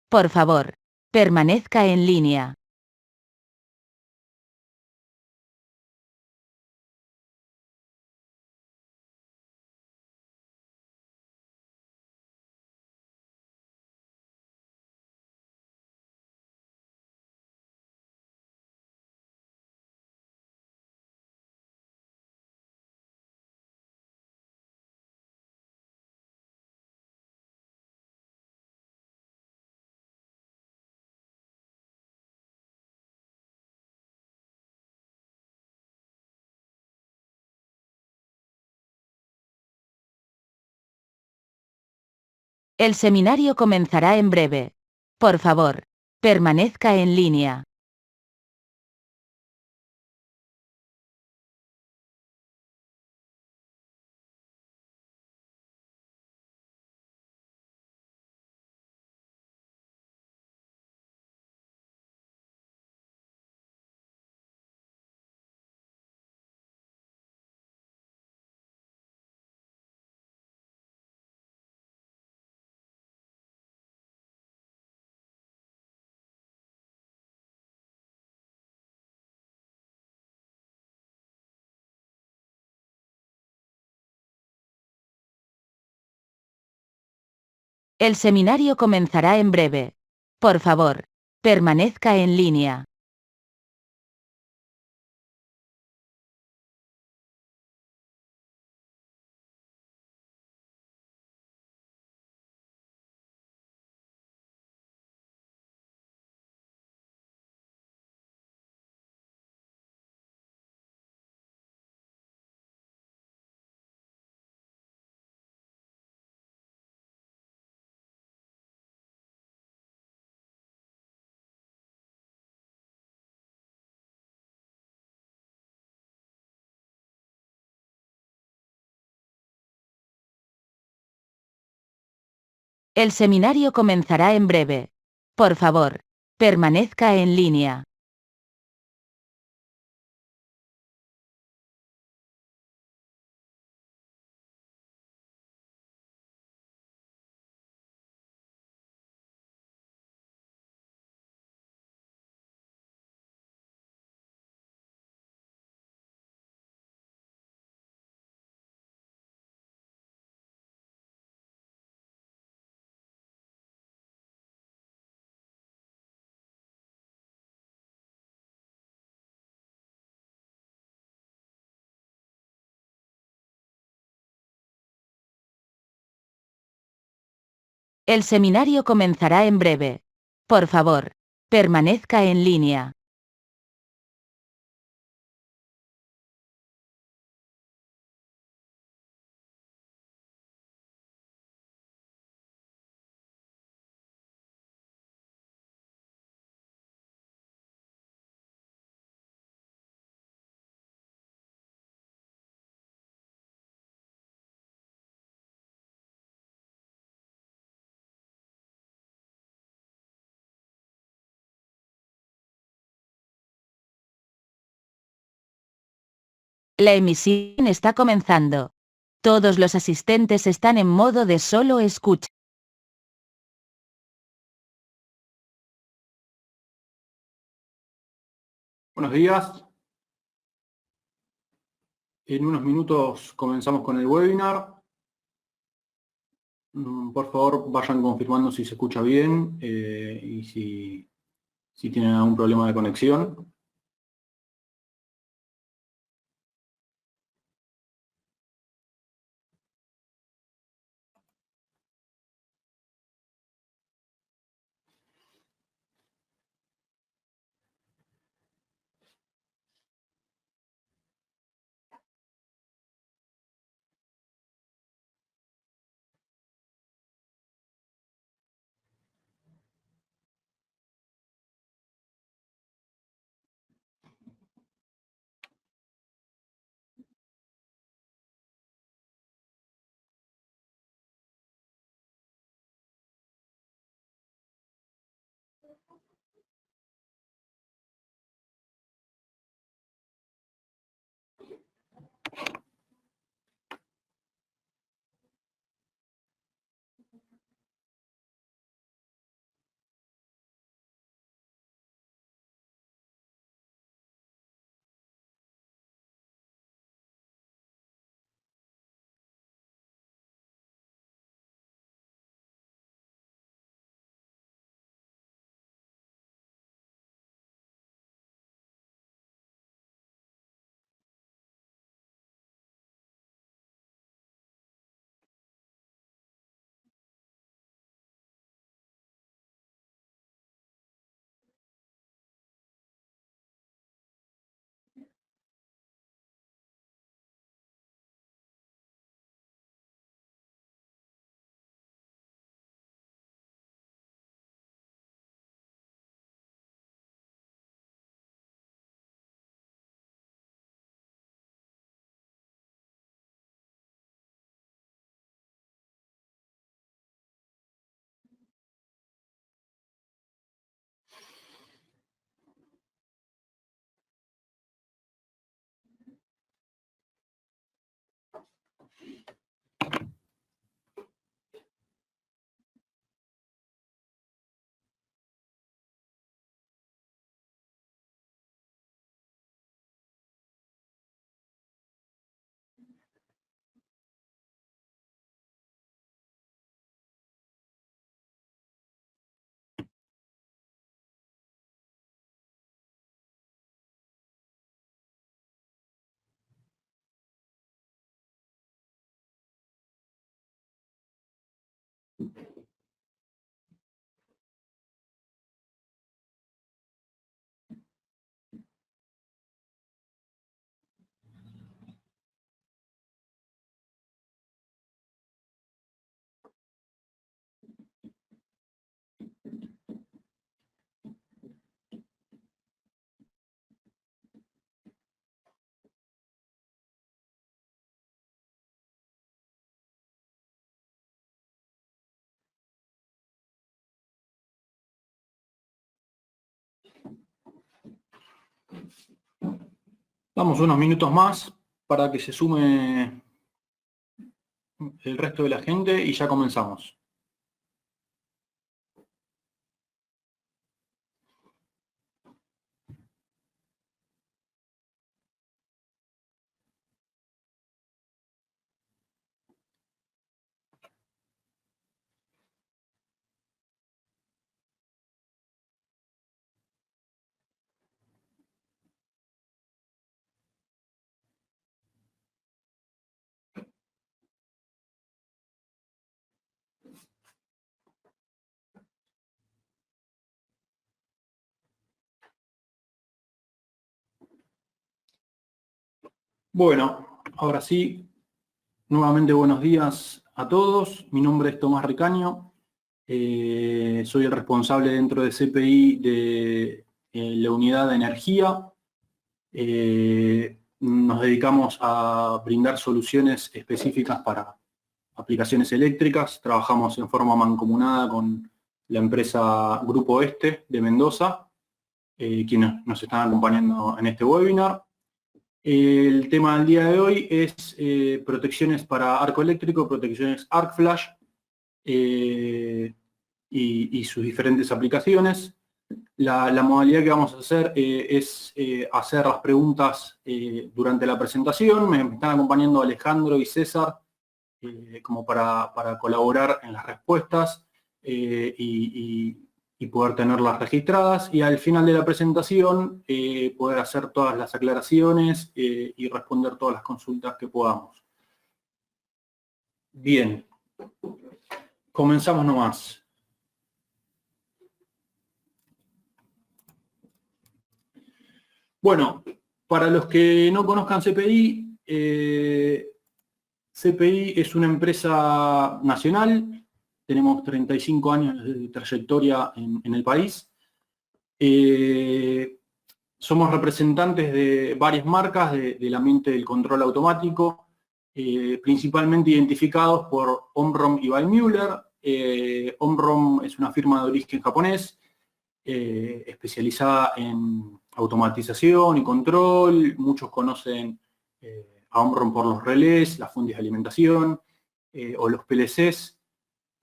Por favor, permanezca en línea. El seminario comenzará en breve. Por favor, permanezca en línea. El seminario comenzará en breve. Por favor, permanezca en línea. El seminario comenzará en breve. Por favor, permanezca en línea. El seminario comenzará en breve. Por favor, permanezca en línea. La emisión está comenzando. Todos los asistentes están en modo de solo escucha. Buenos días. En unos minutos comenzamos con el webinar. Por favor, vayan confirmando si se escucha bien y si tienen algún problema de conexión. Damos unos minutos más para que se sume el resto de la gente y ya comenzamos. Bueno, ahora sí, nuevamente buenos días a todos. Mi nombre es Tomás Ricaño. Soy el responsable dentro de CPI de la unidad de energía. Nos dedicamos a brindar soluciones específicas para aplicaciones eléctricas. Trabajamos en forma mancomunada con la empresa Grupo Este de Mendoza, quienes nos están acompañando en este webinar. El tema del día de hoy es protecciones para arco eléctrico, protecciones Arc Flash y sus diferentes aplicaciones. La modalidad que vamos a hacer es hacer las preguntas durante la presentación. Me están acompañando Alejandro y César como para colaborar en las respuestas y poder tenerlas registradas, y al final de la presentación poder hacer todas las aclaraciones y responder todas las consultas que podamos. Bien, comenzamos nomás. Bueno, para los que no conozcan CPI, CPI es una empresa nacional. Tenemos 35 años de trayectoria en el país. Somos representantes de varias marcas del ambiente del control automático, principalmente identificados por Omron y Weissmuller. Omron es una firma de origen japonés, especializada en automatización y control. Muchos conocen a Omron por los relés, las fuentes de alimentación o los PLCs.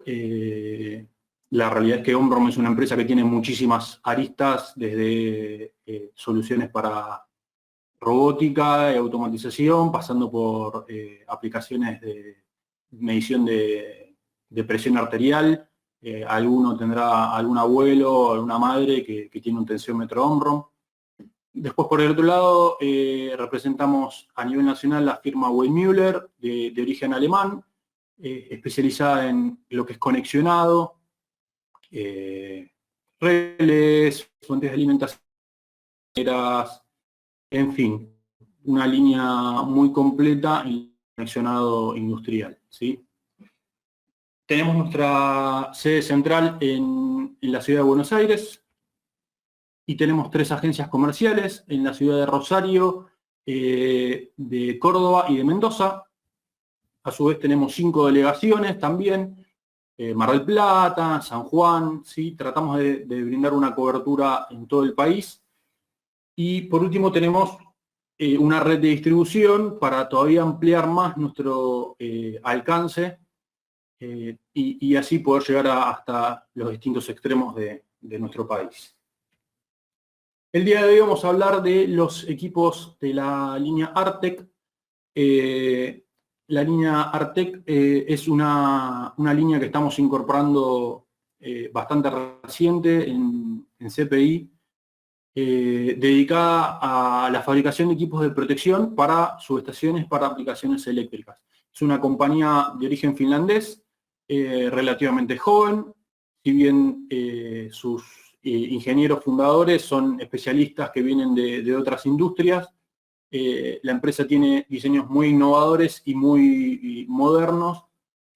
La realidad es que Omron es una empresa que tiene muchísimas aristas, desde soluciones para robótica y automatización, pasando por aplicaciones de medición de presión arterial. Alguno tendrá algún abuelo o alguna madre que tiene un tensiómetro Omron. Después, por el otro lado, representamos a nivel nacional la firma Weissmuller, de origen alemán, especializada en lo que es conexionado, relés, fuentes de alimentación, en fin, una línea muy completa en conexionado industrial, ¿sí? Tenemos nuestra sede central en la ciudad de Buenos Aires y tenemos 3 agencias comerciales en la ciudad de Rosario, de Córdoba y de Mendoza. A su vez tenemos 5 delegaciones también, Mar del Plata, San Juan, ¿sí? Tratamos de brindar una cobertura en todo el país. Y por último tenemos una red de distribución para todavía ampliar más nuestro alcance y así poder llegar hasta los distintos extremos de nuestro país. El día de hoy vamos a hablar de los equipos de la línea Artec. La línea Artec es una línea que estamos incorporando bastante reciente en CPI, dedicada a la fabricación de equipos de protección para subestaciones, para aplicaciones eléctricas. Es una compañía de origen finlandés, relativamente joven, si bien sus ingenieros fundadores son especialistas que vienen de otras industrias. La empresa tiene diseños muy innovadores y muy modernos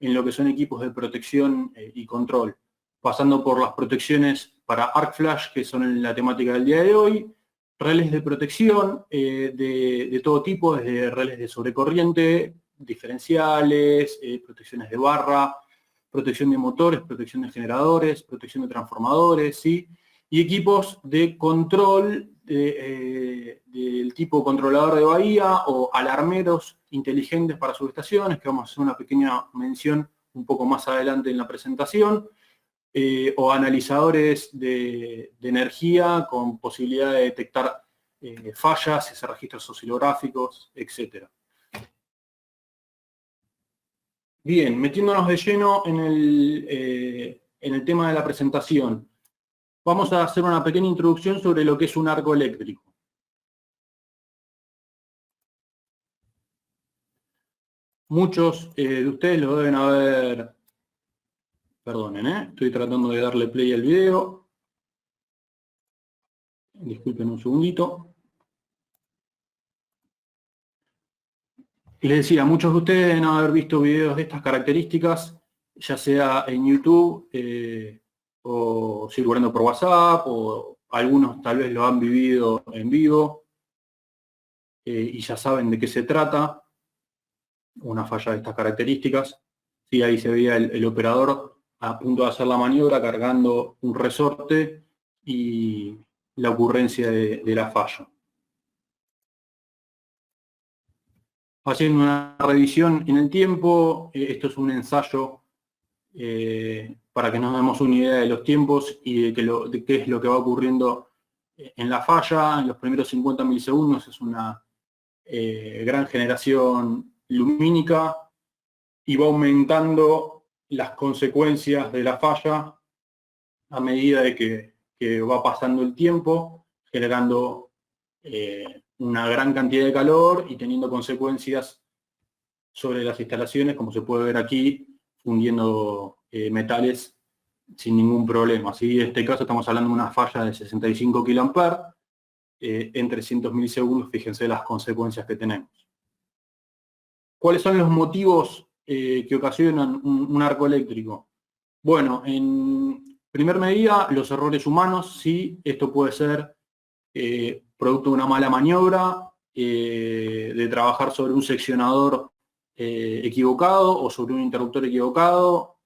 en lo que son equipos de protección y control, pasando por las protecciones para arc flash, que son la temática del día de hoy, relés de protección de todo tipo, desde relés de sobrecorriente, diferenciales, protecciones de barra, protección de motores, protección de generadores, protección de transformadores, ¿sí? Y equipos de control del tipo controlador de bahía o alarmeros inteligentes para subestaciones, que vamos a hacer una pequeña mención un poco más adelante en la presentación, o analizadores de energía con posibilidad de detectar fallas, hacer registros oscilográficos, etc. Bien, metiéndonos de lleno en el tema de la presentación. Vamos a hacer una pequeña introducción sobre lo que es un arco eléctrico. Muchos de ustedes lo deben haber... Perdonen, estoy tratando de darle play al video. Disculpen un segundito. Les decía, muchos de ustedes deben haber visto videos de estas características, ya sea en YouTube o circulando por WhatsApp, o algunos tal vez lo han vivido en vivo y ya saben de qué se trata. Una falla de estas características. Sí, ahí se veía el operador a punto de hacer la maniobra cargando un resorte y la ocurrencia de la falla. Haciendo una revisión en el tiempo, esto es un ensayo para que nos demos una idea de los tiempos y de qué es lo que va ocurriendo en la falla. En los primeros 50 milisegundos es una gran generación lumínica y va aumentando las consecuencias de la falla a medida de que va pasando el tiempo, generando una gran cantidad de calor y teniendo consecuencias sobre las instalaciones, como se puede ver aquí, fundiendo metales sin ningún problema. ¿Sí? En este caso estamos hablando de una falla de 65 kA en 300 milisegundos, fíjense las consecuencias que tenemos. ¿Cuáles son los motivos que ocasionan un arco eléctrico? Bueno, en primer medida, los errores humanos, sí, esto puede ser producto de una mala maniobra, de trabajar sobre un seccionador equivocado o sobre un interruptor equivocado,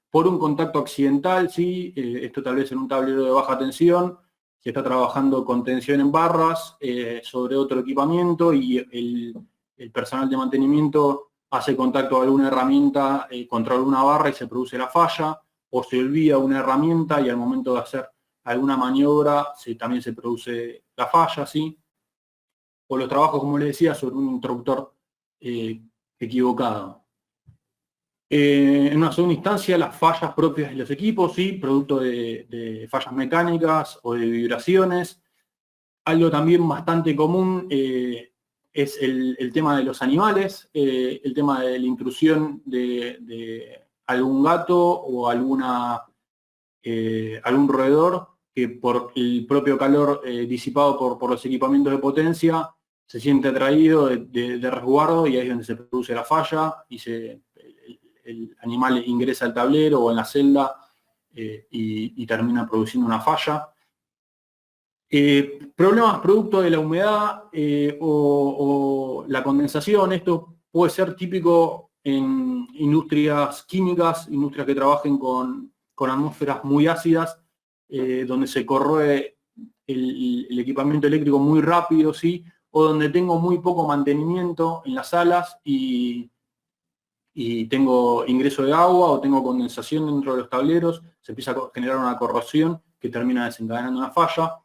por un contacto accidental, sí, esto tal vez en un tablero de baja tensión, se está trabajando con tensión en barras sobre otro equipamiento y el personal de mantenimiento hace contacto con alguna herramienta contra alguna barra y se produce la falla, o se olvida una herramienta y al momento de hacer alguna maniobra también se produce la falla, ¿sí? O los trabajos, como les decía, sobre un interruptor equivocado. En una segunda instancia, las fallas propias de los equipos, ¿sí? Producto de fallas mecánicas o de vibraciones. Algo también bastante común es el tema de los animales, el tema de la intrusión de algún gato o algún roedor que por el propio calor disipado por los equipamientos de potencia se siente atraído de resguardo y ahí es donde se produce la falla y el animal ingresa al tablero o en la celda y termina produciendo una falla. Problemas producto de la humedad o la condensación, esto puede ser típico en industrias químicas, industrias que trabajen con atmósferas muy ácidas, donde se corroe el equipamiento eléctrico muy rápido, ¿sí? O donde tengo muy poco mantenimiento en las salas y tengo ingreso de agua o tengo condensación dentro de los tableros, se empieza a generar una corrosión que termina desencadenando una falla.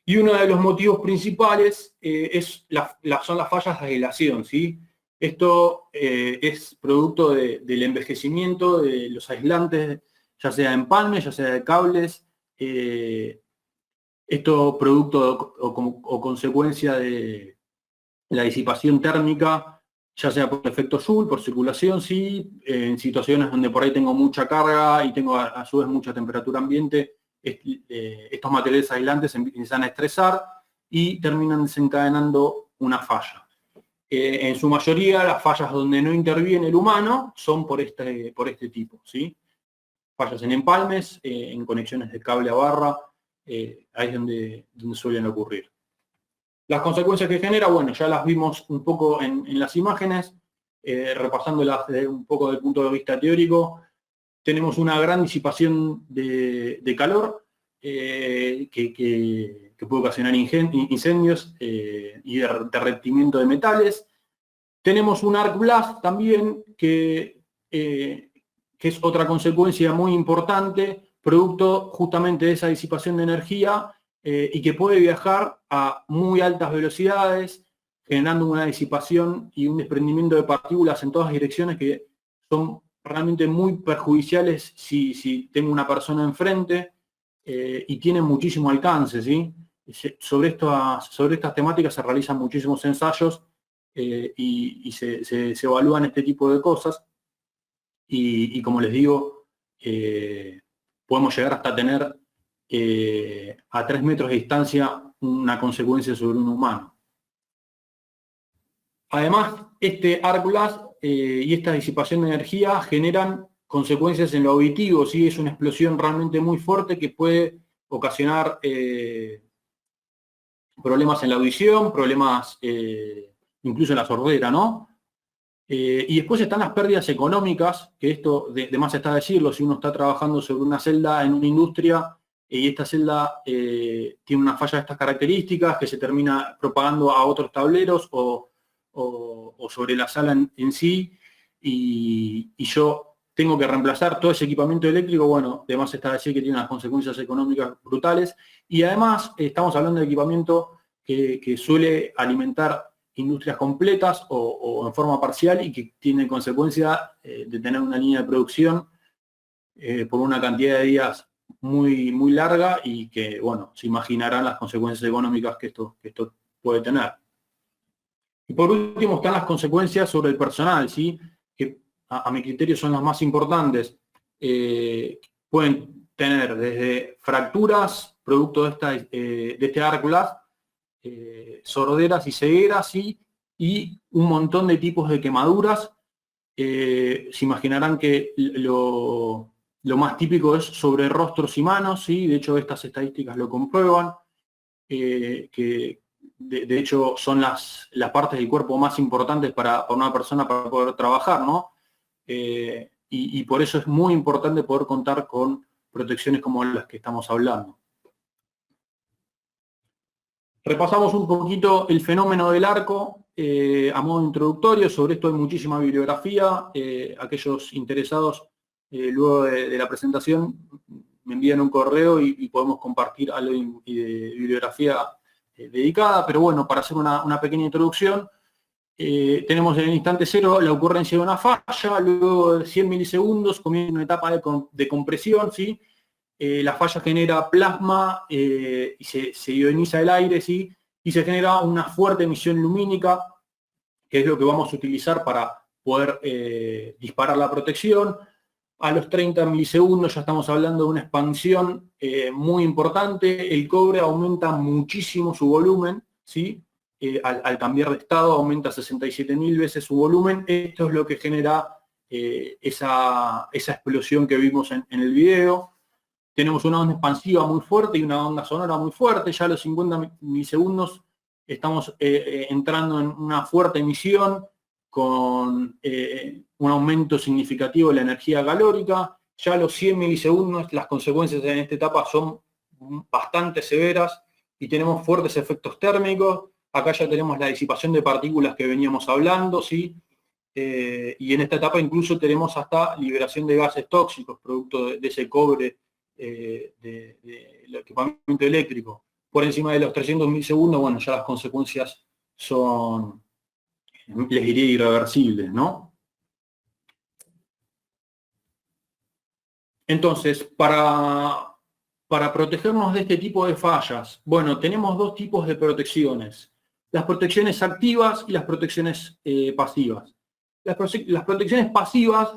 Y uno de los motivos principales son las fallas de aislación, ¿sí? Esto es producto del envejecimiento de los aislantes, ya sea de empalme, ya sea de cables. Esto producto o consecuencia de la disipación térmica ya sea por efecto Joule, por circulación, sí, en situaciones donde por ahí tengo mucha carga y tengo a su vez mucha temperatura ambiente, estos materiales aislantes empiezan a estresar y terminan desencadenando una falla. En su mayoría, las fallas donde no interviene el humano son por este tipo, ¿sí? Fallas en empalmes, en conexiones de cable a barra, ahí es donde suelen ocurrir. Las consecuencias que genera, bueno, ya las vimos un poco en las imágenes, repasándolas desde un poco del punto de vista teórico. Tenemos una gran disipación de calor que puede ocasionar incendios y derretimiento de metales. Tenemos un arc blast también que es otra consecuencia muy importante, producto justamente de esa disipación de energía y que puede viajar a muy altas velocidades, generando una disipación y un desprendimiento de partículas en todas direcciones que son realmente muy perjudiciales si tengo una persona enfrente y tienen muchísimo alcance, ¿sí? Sobre estas temáticas se realizan muchísimos ensayos y se evalúan este tipo de cosas y como les digo, podemos llegar hasta tener a 3 metros de distancia una consecuencia sobre un humano. Además, este arc blast y esta disipación de energía generan consecuencias en lo auditivo, ¿sí? Es una explosión realmente muy fuerte que puede ocasionar problemas en la audición, problemas incluso en la sordera, ¿no? Y después están las pérdidas económicas, que esto de más está decirlo, si uno está trabajando sobre una celda en una industria y esta celda tiene una falla de estas características que se termina propagando a otros tableros o sobre la sala en sí, y yo tengo que reemplazar todo ese equipamiento eléctrico, bueno, de más está decir que tiene unas consecuencias económicas brutales, y además estamos hablando de equipamiento que suele alimentar industrias completas o en forma parcial y que tiene consecuencia de tener una línea de producción por una cantidad de días muy, muy larga y que, bueno, se imaginarán las consecuencias económicas que esto puede tener. Y por último están las consecuencias sobre el personal, ¿sí? Que a mi criterio son las más importantes. Pueden tener desde fracturas, producto de este arc blast, sorderas y cegueras, ¿sí? Y un montón de tipos de quemaduras. Se imaginarán que lo más típico es sobre rostros y manos, ¿sí? De hecho, estas estadísticas lo comprueban, que de hecho son las partes del cuerpo más importantes para una persona para poder trabajar, ¿no? Y por eso es muy importante poder contar con protecciones como las que estamos hablando. Repasamos un poquito el fenómeno del arco a modo introductorio. Sobre esto hay muchísima bibliografía. Aquellos interesados, luego de la presentación, me envían un correo y podemos compartir algo de bibliografía dedicada. Pero bueno, para hacer una pequeña introducción, tenemos en el instante cero la ocurrencia de una falla, luego de 100 milisegundos comienza una etapa de compresión, ¿sí? La falla genera plasma y se ioniza el aire, ¿sí? Y se genera una fuerte emisión lumínica, que es lo que vamos a utilizar para poder disparar la protección. A los 30 milisegundos ya estamos hablando de una expansión muy importante. El cobre aumenta muchísimo su volumen, ¿sí? Al cambiar de estado aumenta 67.000 veces su volumen. Esto es lo que genera esa explosión que vimos en el video. Tenemos una onda expansiva muy fuerte y una onda sonora muy fuerte. Ya a los 50 milisegundos estamos entrando en una fuerte emisión con un aumento significativo de la energía calórica. Ya a los 100 milisegundos las consecuencias en esta etapa son bastante severas y tenemos fuertes efectos térmicos. Acá ya tenemos la disipación de partículas que veníamos hablando, ¿sí? Y en esta etapa incluso tenemos hasta liberación de gases tóxicos, producto de ese cobre del equipamiento eléctrico. Por encima de los 300 milisegundos, bueno, ya las consecuencias son, les diría, irreversibles, ¿no? Entonces, para protegernos de este tipo de fallas, bueno, tenemos dos tipos de protecciones. las protecciones activas y las protecciones pasivas. Las protecciones pasivas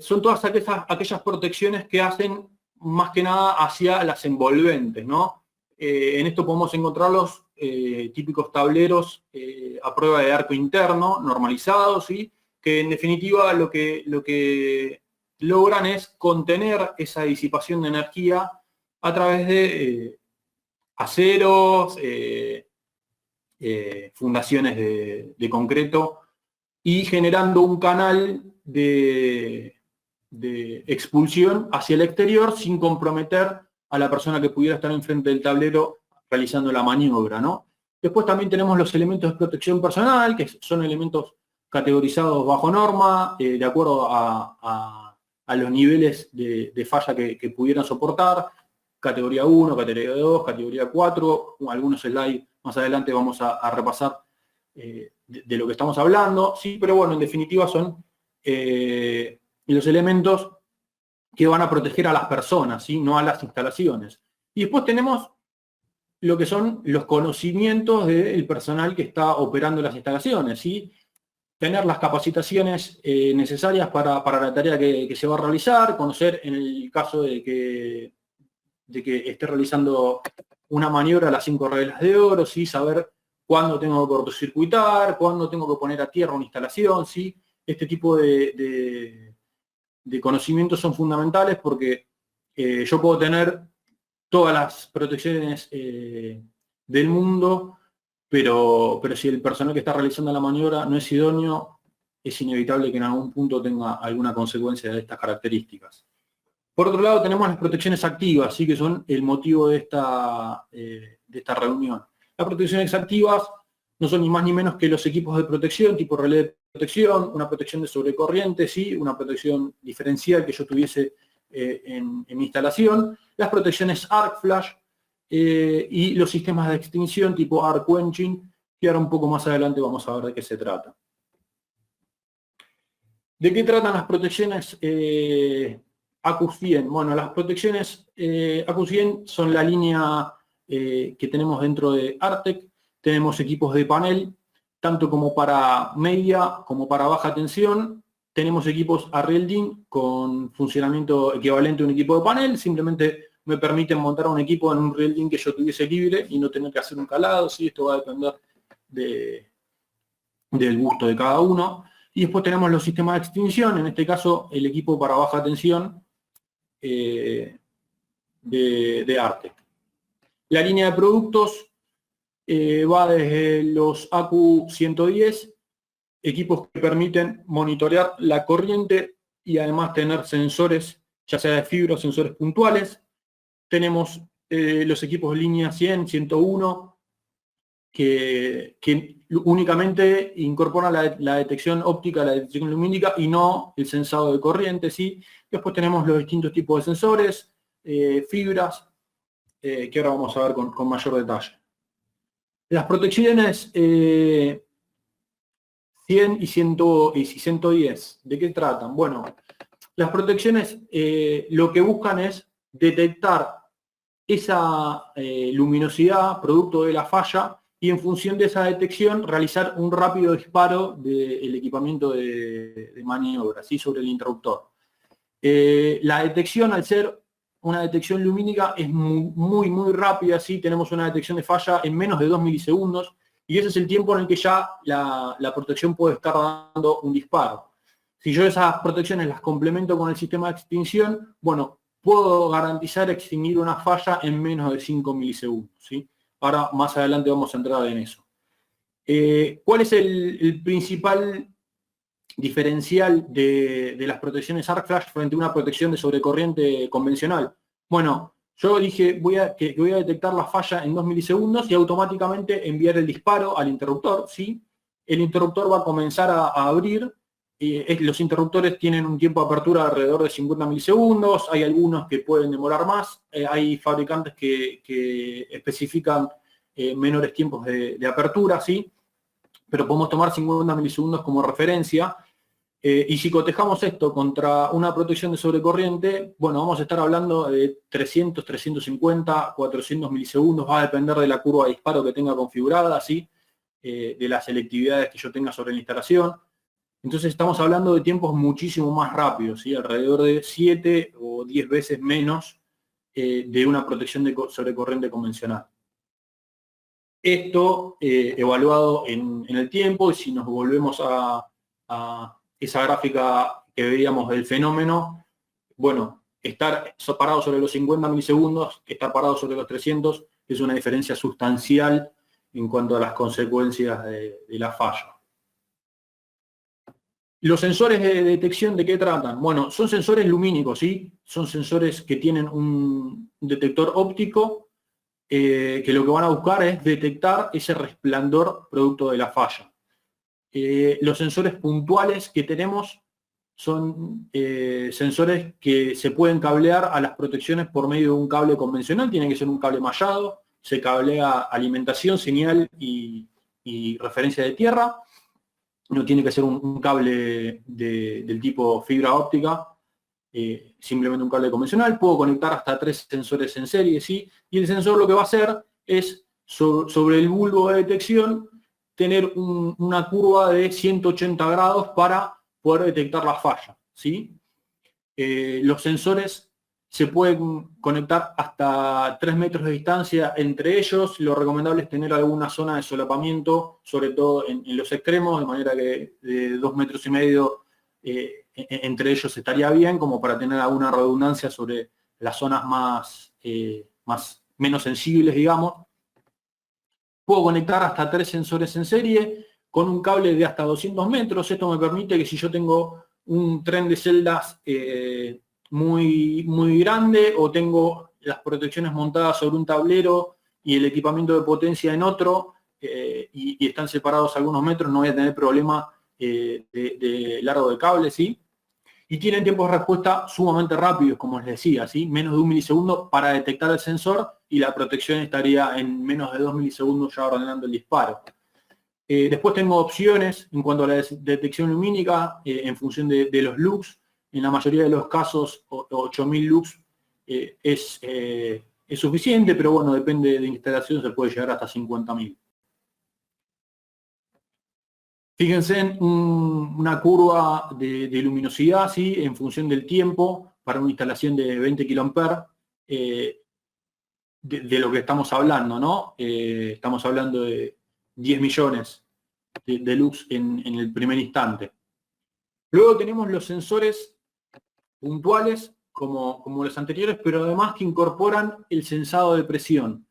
son todas aquellas protecciones que hacen más que nada hacia las envolventes, ¿no? En esto podemos encontrar los típicos tableros a prueba de arco interno, normalizados, ¿sí? Que en definitiva lo que logran es contener esa disipación de energía a través de aceros, fundaciones de concreto, y generando un canal de expulsión hacia el exterior sin comprometer a la persona que pudiera estar enfrente del tablero realizando la maniobra, ¿no? Después también tenemos los elementos de protección personal, que son elementos categorizados bajo norma, de acuerdo a los niveles de falla que pudieran soportar, categoría 1, categoría 2, categoría 4, algunos slides más adelante vamos a repasar de lo que estamos hablando, sí, pero bueno, en definitiva son los elementos que van a proteger a las personas, ¿sí? No a las instalaciones. Y después tenemos lo que son los conocimientos del personal que está operando las instalaciones, ¿sí? Tener las capacitaciones necesarias para la tarea que se va a realizar, conocer en el caso de que esté realizando una maniobra, las 5 reglas de oro, ¿sí? Saber cuándo tengo que cortocircuitar, cuándo tengo que poner a tierra una instalación, ¿sí? Este tipo de conocimientos son fundamentales porque yo puedo tener todas las protecciones del mundo, pero si el personal que está realizando la maniobra no es idóneo, es inevitable que en algún punto tenga alguna consecuencia de estas características. Por otro lado, tenemos las protecciones activas, ¿sí? Que son el motivo de esta reunión. Las protecciones activas no son ni más ni menos que los equipos de protección, tipo relé de protección, una protección de sobrecorriente, ¿sí? Una protección diferencial que yo tuviese en mi instalación, las protecciones arc flash y los sistemas de extinción tipo arc quenching, que ahora un poco más adelante vamos a ver de qué se trata. ¿De qué tratan las protecciones AQ100? Bueno, las protecciones AQ100 son la línea que tenemos dentro de Artec. Tenemos equipos de panel, tanto como para media como para baja tensión. Tenemos equipos Arrelding con funcionamiento equivalente a un equipo de panel. Simplemente me permiten montar un equipo en un Relding que yo tuviese libre y no tener que hacer un calado. ¿Sí? Esto va a depender del gusto de cada uno. Y después tenemos los sistemas de extinción, en este caso el equipo para baja tensión de Artec. La línea de productos va desde los AQ110, equipos que permiten monitorear la corriente y además tener sensores, ya sea de fibra o sensores puntuales. Tenemos los equipos línea 100, 101, que únicamente incorporan la detección óptica, la detección lumínica y no el sensado de corriente, ¿sí? Después tenemos los distintos tipos de sensores, fibras, que ahora vamos a ver con mayor detalle. Las protecciones 100 y 110, ¿de qué tratan? Bueno, las protecciones lo que buscan es detectar esa luminosidad producto de la falla y en función de esa detección realizar un rápido disparo del equipamiento de maniobra, ¿sí? Sobre el interruptor. La detección, al ser una detección lumínica, es muy rápida, ¿sí? Tenemos una detección de falla en menos de 2 milisegundos y ese es el tiempo en el que ya la protección puede estar dando un disparo. Si yo esas protecciones las complemento con el sistema de extinción, bueno, puedo garantizar extinguir una falla en menos de 5 milisegundos, ¿sí? Ahora, más adelante vamos a entrar en eso. ¿Cuál es el principal diferencial de las protecciones arc flash frente a una protección de sobrecorriente convencional? Bueno, yo dije que voy a detectar la falla en 2 milisegundos y automáticamente enviar el disparo al interruptor, ¿sí? El interruptor va a comenzar a abrir. Los interruptores tienen un tiempo de apertura alrededor de 50 milisegundos, hay algunos que pueden demorar más, hay fabricantes que especifican menores tiempos de apertura, ¿sí? Pero podemos tomar 50 milisegundos como referencia. Y si cotejamos esto contra una protección de sobrecorriente, bueno, vamos a estar hablando de 300, 350, 400 milisegundos, va a depender de la curva de disparo que tenga configurada, ¿sí? De las selectividades que yo tenga sobre la instalación. Entonces estamos hablando de tiempos muchísimo más rápidos, ¿sí? Alrededor de 7 o 10 veces menos de una protección de sobrecorriente convencional. Esto evaluado en el tiempo, y si nos volvemos a esa gráfica que veíamos del fenómeno, bueno, estar parado sobre los 50 milisegundos, estar parado sobre los 300, es una diferencia sustancial en cuanto a las consecuencias de la falla. Los sensores de detección, ¿de qué tratan? Bueno, son sensores lumínicos, ¿sí? Son sensores que tienen un detector óptico que lo que van a buscar es detectar ese resplandor producto de la falla. Los sensores puntuales que tenemos son sensores que se pueden cablear a las protecciones por medio de un cable convencional, tiene que ser un cable mallado, se cablea alimentación, señal y referencia de tierra, no tiene que ser un cable del tipo fibra óptica, simplemente un cable convencional. Puedo conectar hasta 3 sensores en serie, ¿sí? Y el sensor lo que va a hacer es, sobre el bulbo de detección, tener una curva de 180 grados para poder detectar la falla, ¿sí? Los sensores se pueden conectar hasta 3 metros de distancia entre ellos. Lo recomendable es tener alguna zona de solapamiento, sobre todo en los extremos, de manera que de 2,5 metros entre ellos estaría bien, como para tener alguna redundancia sobre las zonas menos sensibles, digamos. Puedo conectar hasta 3 sensores en serie con un cable de hasta 200 metros. Esto me permite que si yo tengo un tren de celdas muy, muy grande, o tengo las protecciones montadas sobre un tablero y el equipamiento de potencia en otro, y están separados algunos metros, no voy a tener problema de largo de cable, ¿sí? Y tienen tiempos de respuesta sumamente rápidos, como les decía, ¿sí? Menos de 1 milisegundo para detectar el sensor, y la protección estaría en menos de 2 milisegundos ya ordenando el disparo. Después tengo opciones en cuanto a la detección lumínica, en función de los lux. En la mayoría de los casos, 8000 lux es suficiente, pero bueno, depende de instalación, se puede llegar hasta 50.000. Fíjense en una curva de luminosidad, ¿sí? En función del tiempo, para una instalación de 20 kA, de lo que estamos hablando, ¿no? Estamos hablando de 10 millones de lux en el primer instante. Luego tenemos los sensores puntuales, como los anteriores, pero además que incorporan el sensado de presión.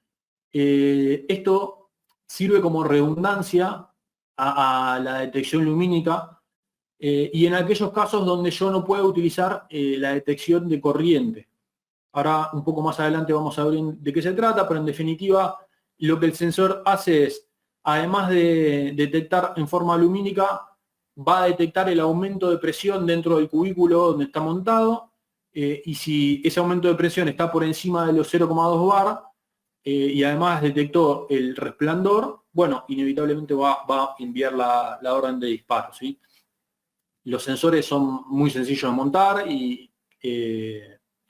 Esto sirve como redundancia a la detección lumínica, y en aquellos casos donde yo no puedo utilizar la detección de corriente. Ahora, un poco más adelante vamos a ver de qué se trata, pero en definitiva, lo que el sensor hace es, además de detectar en forma lumínica, va a detectar el aumento de presión dentro del cubículo donde está montado, y si ese aumento de presión está por encima de los 0,2 bar, y además detectó el resplandor, bueno, inevitablemente va a enviar la orden de disparo, ¿sí? Los sensores son muy sencillos de montar y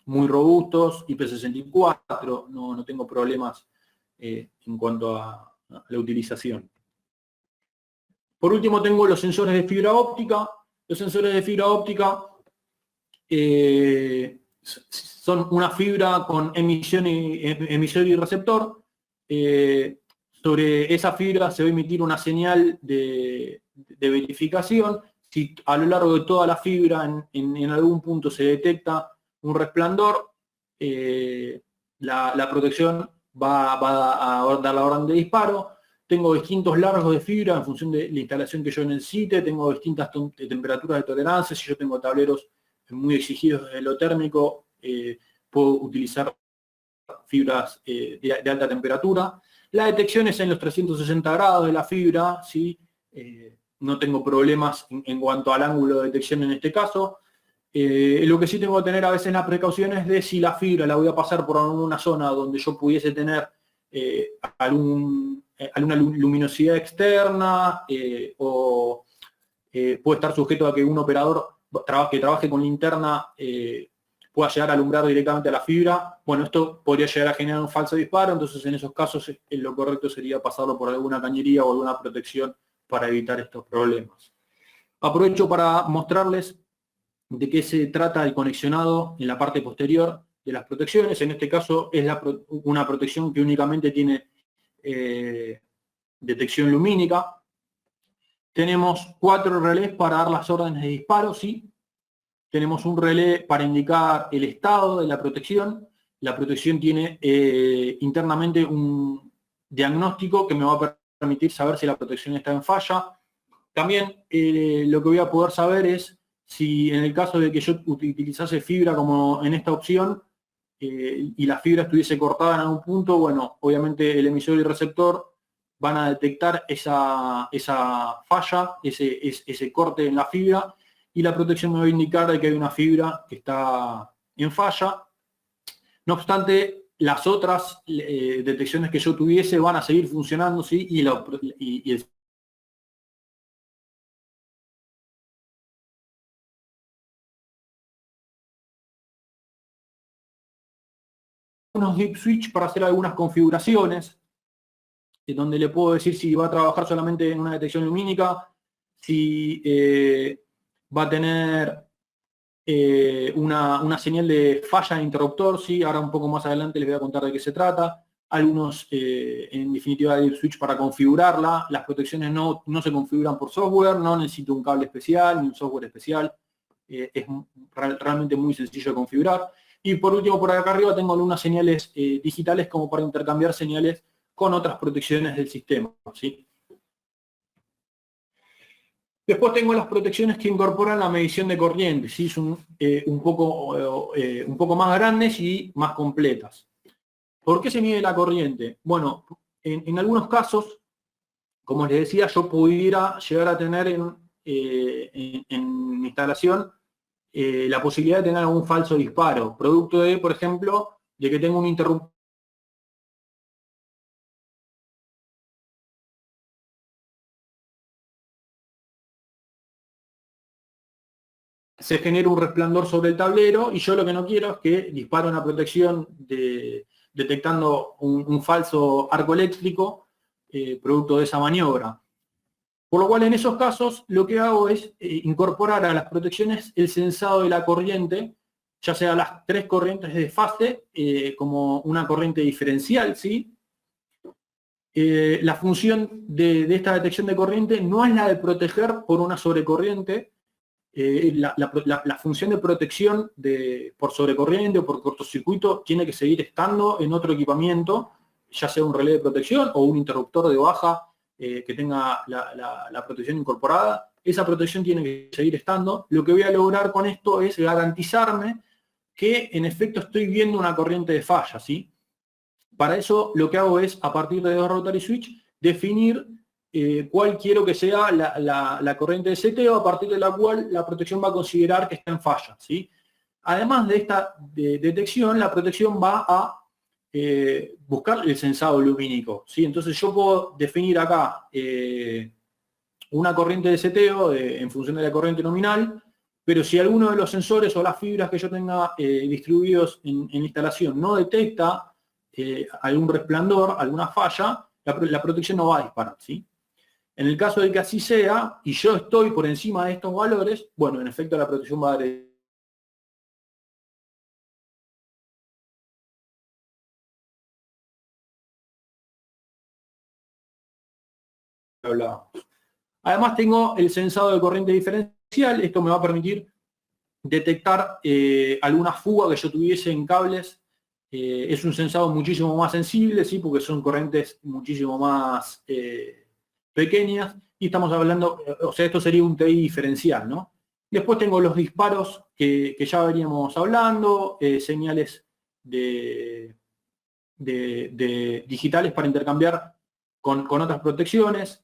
muy robustos, IP64, no tengo problemas en cuanto a la utilización. Por último tengo los sensores de fibra óptica. Los sensores de fibra óptica son una fibra con emisor y receptor. Sobre esa fibra se va a emitir una señal de verificación. Si a lo largo de toda la fibra en algún punto se detecta un resplandor, la protección va a dar la orden de disparo. Tengo distintos largos de fibra en función de la instalación que yo necesite. Tengo distintas temperaturas de tolerancia. Si yo tengo tableros muy exigidos desde lo térmico, puedo utilizar fibras de alta temperatura. La detección es en los 360 grados de la fibra, ¿sí? No tengo problemas en cuanto al ángulo de detección en este caso. Lo que sí tengo que tener a veces las precauciones de si la fibra la voy a pasar por alguna zona donde yo pudiese tener alguna luminosidad externa, o puede estar sujeto a que un operador que trabaje con linterna pueda llegar a alumbrar directamente a la fibra. Bueno, esto podría llegar a generar un falso disparo, entonces en esos casos lo correcto sería pasarlo por alguna cañería o alguna protección para evitar estos problemas. Aprovecho para mostrarles de qué se trata el conexionado en la parte posterior de las protecciones. En este caso es una protección que únicamente tiene detección lumínica. Tenemos 4 relés para dar las órdenes de disparo, ¿sí? Tenemos un relé para indicar el estado de la protección. La protección tiene internamente un diagnóstico que me va a permitir saber si la protección está en falla. También lo que voy a poder saber es si en el caso de que yo utilizase fibra como en esta opción y la fibra estuviese cortada en algún punto, bueno, obviamente el emisor y el receptor van a detectar esa falla, ese corte en la fibra, y la protección me va a indicar de que hay una fibra que está en falla. No obstante, las otras detecciones que yo tuviese van a seguir funcionando, ¿sí? Y el unos dip switch para hacer algunas configuraciones, en donde le puedo decir si va a trabajar solamente en una detección lumínica, si va a tener una señal de falla de interruptor, ¿sí? Ahora un poco más adelante les voy a contar de qué se trata. Algunos, en definitiva, dip switch para configurarla. Las protecciones no se configuran por software, no necesito un cable especial ni un software especial. Es realmente muy sencillo de configurar. Y por último, por acá arriba tengo algunas señales digitales como para intercambiar señales con otras protecciones del sistema, ¿sí? Después tengo las protecciones que incorporan la medición de corriente, ¿sí? Son un poco más grandes y más completas. ¿Por qué se mide la corriente? Bueno, en algunos casos, como les decía, yo pudiera llegar a tener en mi instalación la posibilidad de tener algún falso disparo, producto de, por ejemplo, de que tengo un interruptor se genera un resplandor sobre el tablero y yo lo que no quiero es que dispare una protección detectando un falso arco eléctrico producto de esa maniobra. Por lo cual en esos casos lo que hago es incorporar a las protecciones el sensado de la corriente, ya sea las 3 corrientes de fase como una corriente diferencial, ¿sí? La función de esta detección de corriente no es la de proteger por una sobrecorriente. La función de protección por sobrecorriente o por cortocircuito tiene que seguir estando en otro equipamiento, ya sea un relé de protección o un interruptor de baja que tenga la protección incorporada. Esa protección tiene que seguir estando. Lo que voy a lograr con esto es garantizarme que en efecto estoy viendo una corriente de falla, ¿sí? Para eso lo que hago es, a partir de 2 rotary switch, definir cuál quiero que sea la corriente de seteo, a partir de la cual la protección va a considerar que está en falla, ¿sí? Además de esta detección, la protección va a buscar el sensado lumínico, ¿sí? Entonces yo puedo definir acá una corriente de seteo en función de la corriente nominal, pero si alguno de los sensores o las fibras que yo tenga distribuidos en la instalación no detecta algún resplandor, alguna falla, la protección no va a disparar, ¿sí? En el caso de que así sea, y yo estoy por encima de estos valores, bueno, en efecto la protección va a dar. Además tengo el sensado de corriente diferencial, esto me va a permitir detectar alguna fuga que yo tuviese en cables. Es un sensado muchísimo más sensible, ¿sí? Porque son corrientes muchísimo más pequeñas, y estamos hablando, o sea, esto sería un TI diferencial, ¿no? Después tengo los disparos que ya veníamos hablando, señales digitales para intercambiar con otras protecciones,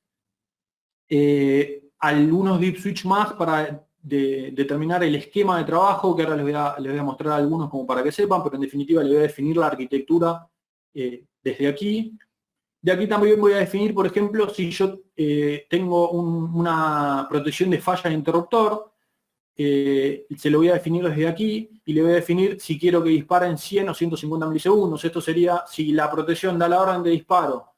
algunos dip switch más para determinar el esquema de trabajo, que ahora les voy a mostrar algunos como para que sepan, pero en definitiva les voy a definir la arquitectura desde aquí. De aquí también voy a definir, por ejemplo, si yo tengo una protección de falla de interruptor, se lo voy a definir desde aquí y le voy a definir si quiero que dispare en 100 o 150 milisegundos. Esto sería si la protección da la orden de disparo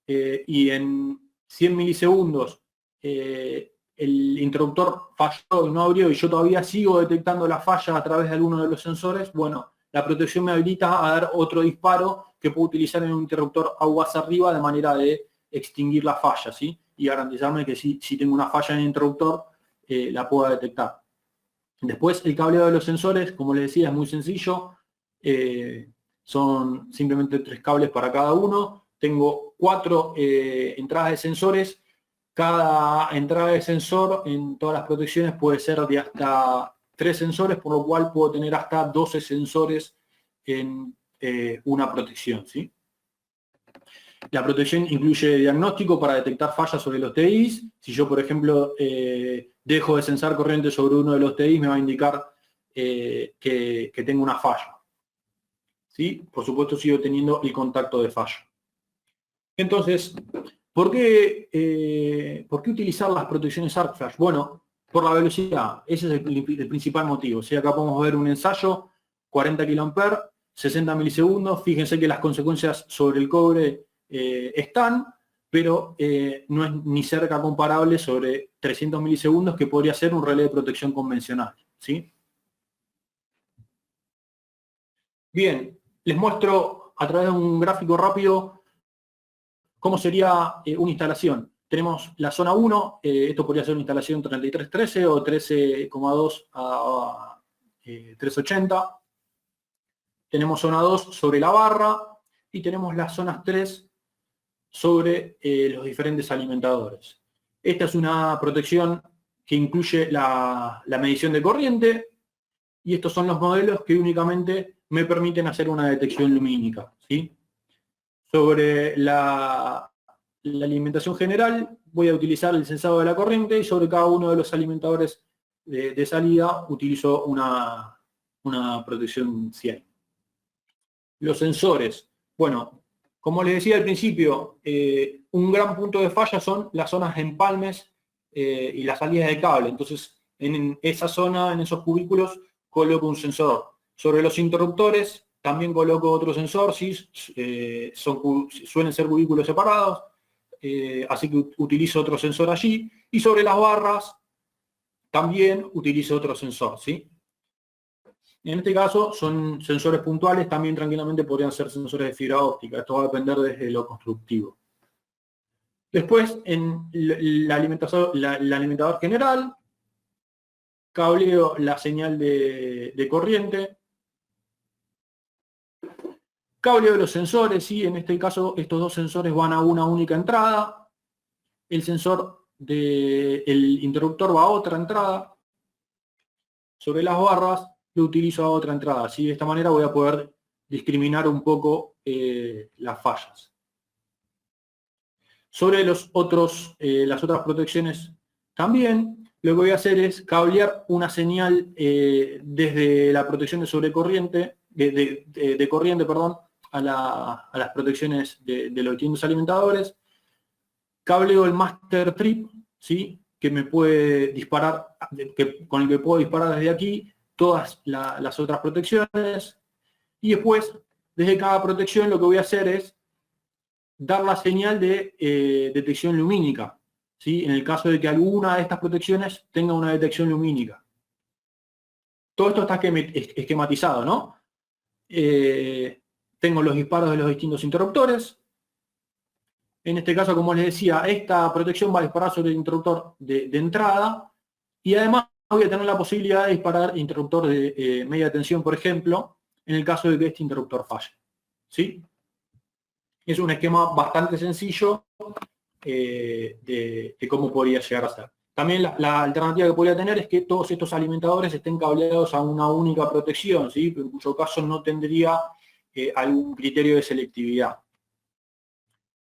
y en 100 milisegundos el interruptor falló y no abrió y yo todavía sigo detectando la falla a través de alguno de los sensores, bueno, la protección me habilita a dar otro disparo que puedo utilizar en un interruptor aguas arriba de manera de extinguir la falla, ¿sí? Y garantizarme que si tengo una falla en el interruptor, la pueda detectar. Después, el cableado de los sensores, como les decía, es muy sencillo. Son simplemente 3 cables para cada uno. Tengo 4 entradas de sensores. Cada entrada de sensor en todas las protecciones puede ser de hasta 3 sensores, por lo cual puedo tener hasta 12 sensores en una protección, ¿sí? La protección incluye diagnóstico para detectar fallas sobre los TIs. Si yo, por ejemplo, dejo de censar corriente sobre uno de los TIs, me va a indicar que tengo una falla. ¿Sí? Por supuesto, sigo teniendo el contacto de falla. Entonces, ¿por qué utilizar las protecciones Arc Flash? Bueno, por la velocidad. Ese es el principal motivo. ¿Sí? Acá podemos ver un ensayo, 40 kA, 60 milisegundos. Fíjense que las consecuencias sobre el cobre están, pero no es ni cerca comparable sobre 300 milisegundos que podría ser un relé de protección convencional, ¿sí? Bien, les muestro a través de un gráfico rápido cómo sería una instalación. Tenemos la zona 1, esto podría ser una instalación 3313 o 13,2 a 380. Tenemos zona 2 sobre la barra y tenemos las zonas 3 sobre los diferentes alimentadores. Esta es una protección que incluye la medición de corriente y estos son los modelos que únicamente me permiten hacer una detección lumínica, ¿sí? Sobre la alimentación general voy a utilizar el sensado de la corriente y sobre cada uno de los alimentadores de salida utilizo una protección 100. Los sensores. Bueno, como les decía al principio, un gran punto de falla son las zonas de empalmes y las salidas de cable. Entonces, en esa zona, en esos cubículos, coloco un sensor. Sobre los interruptores, también coloco otro sensor, ¿sí? Suelen ser cubículos separados, así que utilizo otro sensor allí. Y sobre las barras, también utilizo otro sensor, ¿sí? En este caso son sensores puntuales, también tranquilamente podrían ser sensores de fibra óptica. Esto va a depender desde lo constructivo. Después, en el alimentador general, cableo la señal de corriente. Cableo de los sensores, ¿sí? En este caso estos dos sensores van a una única entrada. El sensor del interruptor va a otra entrada. Sobre las barras lo utilizo a otra entrada. ¿Sí? De esta manera voy a poder discriminar un poco las fallas. Sobre las otras protecciones también, lo que voy a hacer es cablear una señal desde la protección de sobrecorriente, de corriente, perdón, a las protecciones de los distintos alimentadores. Cableo el master trip, ¿sí? Que me puede disparar, con el que puedo disparar desde aquí todas las otras protecciones. Y después, desde cada protección, lo que voy a hacer es dar la señal de detección lumínica, ¿sí? En el caso de que alguna de estas protecciones tenga una detección lumínica. Todo esto está esquematizado, ¿no? Tengo los disparos de los distintos interruptores. En este caso, como les decía, esta protección va a disparar sobre el interruptor de entrada y además voy a tener la posibilidad de disparar interruptor de media tensión, por ejemplo, en el caso de que este interruptor falle, ¿sí? Es un esquema bastante sencillo de cómo podría llegar a ser. También la alternativa que podría tener es que todos estos alimentadores estén cableados a una única protección, ¿sí? En cuyo caso no tendría algún criterio de selectividad.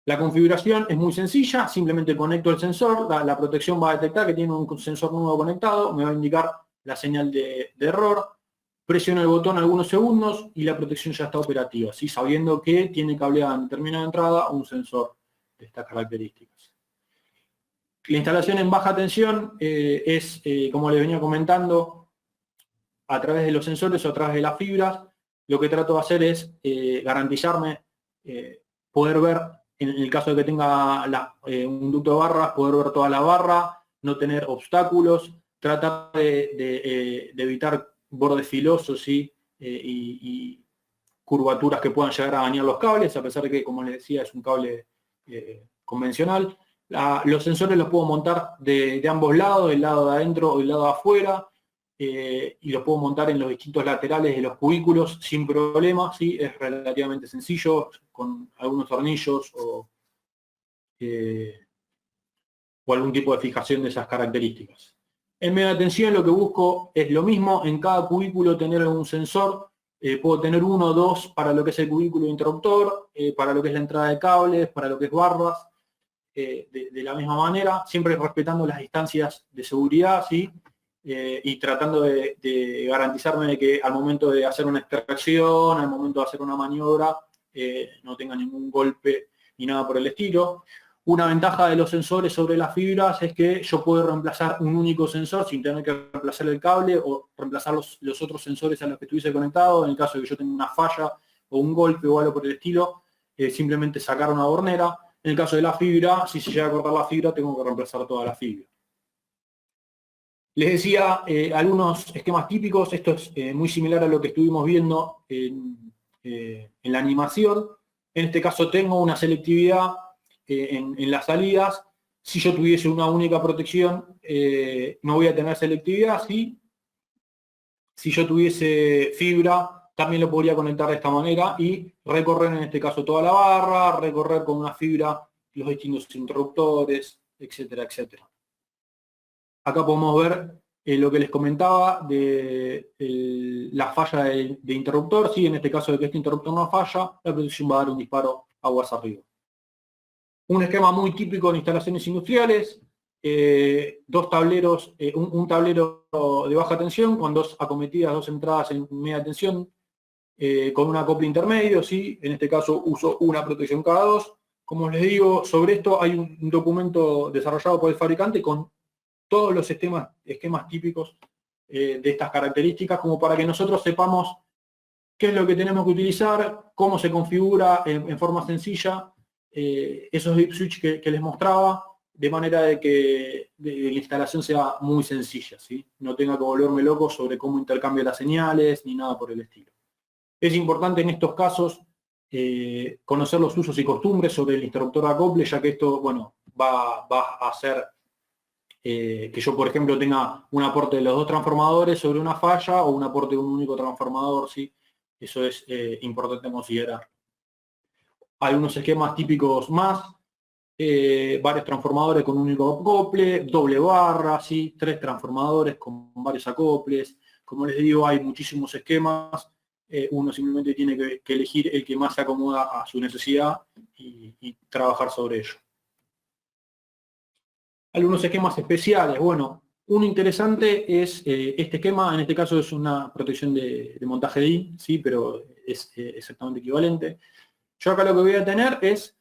La configuración es muy sencilla, simplemente conecto el sensor, la protección va a detectar que tiene un sensor nuevo conectado, me va a indicar la señal de error, presiono el botón algunos segundos y la protección ya está operativa, ¿sí? Sabiendo que tiene cableada en determinada entrada un sensor de estas características. La instalación en baja tensión es, como les venía comentando, a través de los sensores o a través de las fibras. Lo que trato de hacer es garantizarme poder ver, en el caso de que tenga un ducto de barras, poder ver toda la barra, no tener obstáculos, tratar de evitar bordes filosos, ¿sí? Y curvaturas que puedan llegar a dañar los cables, a pesar de que, como les decía, es un cable convencional. Los sensores los puedo montar de ambos lados, el lado de adentro o el lado de afuera, y los puedo montar en los distintos laterales de los cubículos sin problema, ¿sí? Es relativamente sencillo, con algunos tornillos o algún tipo de fijación de esas características. En media tensión lo que busco es lo mismo, en cada cubículo tener un sensor. Puedo tener uno o dos para lo que es el cubículo interruptor, para lo que es la entrada de cables, para lo que es barras, de la misma manera, siempre respetando las distancias de seguridad, ¿sí? Y tratando de garantizarme de que al momento de hacer una extracción, al momento de hacer una maniobra, no tenga ningún golpe ni nada por el estilo. Una ventaja de los sensores sobre las fibras es que yo puedo reemplazar un único sensor sin tener que reemplazar el cable o reemplazar los otros sensores a los que estuviese conectado. En el caso de que yo tenga una falla o un golpe o algo por el estilo, simplemente sacar una bornera. En el caso de la fibra, si se llega a cortar la fibra, tengo que reemplazar toda la fibra. Les decía algunos esquemas típicos. Esto es muy similar a lo que estuvimos viendo en la animación. En este caso tengo una selectividad en las salidas. Si yo tuviese una única protección, no voy a tener selectividad, ¿sí? Si yo tuviese fibra, también lo podría conectar de esta manera y recorrer en este caso toda la barra, recorrer con una fibra los distintos interruptores, etcétera, etcétera. Acá podemos ver lo que les comentaba de la falla de interruptor. ¿Sí? En este caso de que este interruptor no falla, la protección va a dar un disparo aguas arriba. Un esquema muy típico en instalaciones industriales, dos tableros, un tablero de baja tensión con dos acometidas, dos entradas en media tensión, con un acople intermedio, ¿sí? En este caso uso una protección cada dos. Como les digo, sobre esto hay un documento desarrollado por el fabricante con todos los esquemas típicos de estas características, como para que nosotros sepamos qué es lo que tenemos que utilizar, cómo se configura en forma sencilla esos dip switch que les mostraba, de manera de que la instalación sea muy sencilla, ¿sí? No tenga que volverme loco sobre cómo intercambio las señales, ni nada por el estilo. Es importante en estos casos conocer los usos y costumbres sobre el interruptor de acople, ya que esto, bueno, va a hacer que yo, por ejemplo, tenga un aporte de los dos transformadores sobre una falla o un aporte de un único transformador, ¿sí? Eso es importante considerar. Algunos esquemas típicos más, varios transformadores con un único acople, doble barra, ¿sí? 3 transformadores con varios acoples. Como les digo, hay muchísimos esquemas. Uno simplemente tiene que elegir el que más se acomoda a su necesidad y trabajar sobre ello. Algunos esquemas especiales. Bueno, uno interesante es este esquema. En este caso es una protección de montaje DIN, ¿sí? Pero es exactamente equivalente. Yo acá lo que voy a tener es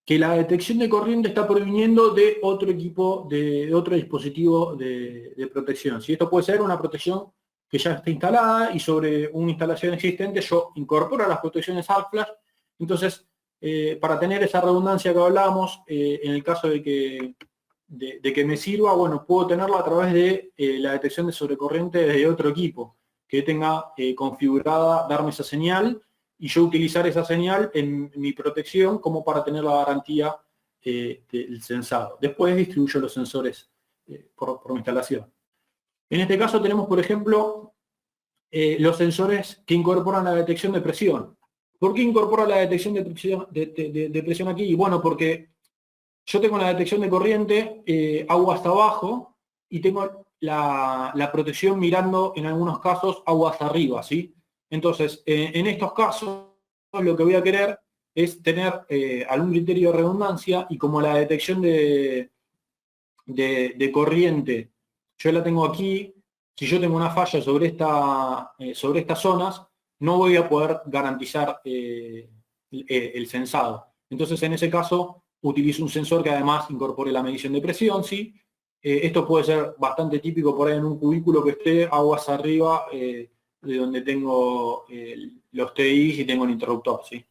que la detección de corriente está proviniendo de otro equipo, de otro dispositivo de protección. Si esto puede ser una protección que ya está instalada y sobre una instalación existente yo incorporo las protecciones Arc Flash. Entonces, para tener esa redundancia que hablábamos, en el caso de que me sirva, bueno, puedo tenerla a través de la detección de sobrecorriente de otro equipo que tenga configurada darme esa señal y yo utilizar esa señal en mi protección como para tener la garantía del sensado. Después distribuyo los sensores por mi instalación. En este caso tenemos, por ejemplo, los sensores que incorporan la detección de presión. ¿Por qué incorpora la detección de presión aquí? Y bueno, porque yo tengo la detección de corriente, agua hasta abajo, y tengo la protección mirando, en algunos casos, agua hasta arriba, ¿sí? Entonces, en estos casos, lo que voy a querer es tener algún criterio de redundancia, y como la detección de corriente, yo la tengo aquí, si yo tengo una falla sobre estas zonas, no voy a poder garantizar el sensado. Entonces, en ese caso, utilizo un sensor que además incorpore la medición de presión, ¿sí? Esto puede ser bastante típico por ahí en un cubículo que esté aguas arriba de donde tengo los TIs y tengo el interruptor, ¿sí?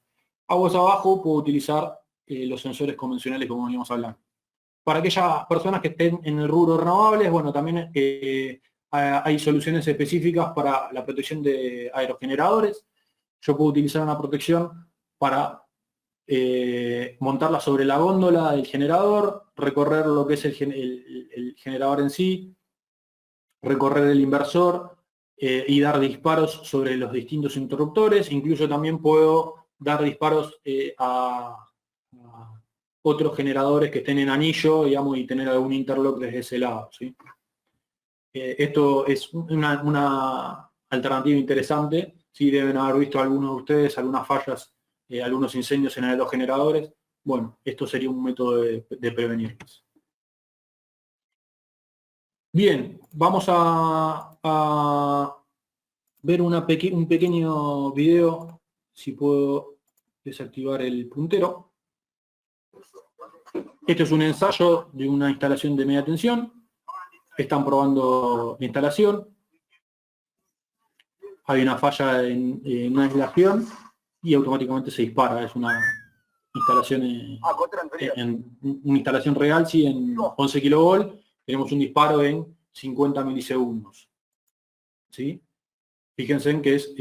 Aguas abajo puedo utilizar los sensores convencionales como veníamos hablando. Para aquellas personas que estén en el rubro renovables, bueno, también hay soluciones específicas para la protección de aerogeneradores. Yo puedo utilizar una protección para montarla sobre la góndola del generador, recorrer lo que es el generador en sí, recorrer el inversor y dar disparos sobre los distintos interruptores. Incluso también puedo dar disparos a otros generadores que estén en anillo, digamos, y tener algún interlock desde ese lado, ¿sí? Esto es una alternativa interesante. Sí, deben haber visto algunos de ustedes algunas fallas, algunos incendios en los generadores. Bueno, esto sería un método de prevenirlos. Bien, vamos a ver un pequeño video, si puedo desactivar el puntero. Este es un ensayo de una instalación de media tensión. Están probando la instalación. Hay una falla en una aislación y automáticamente se dispara. Es una instalación una instalación real, sí, en 11 kV. Tenemos un disparo en 50 milisegundos. ¿Sí? Fíjense en que es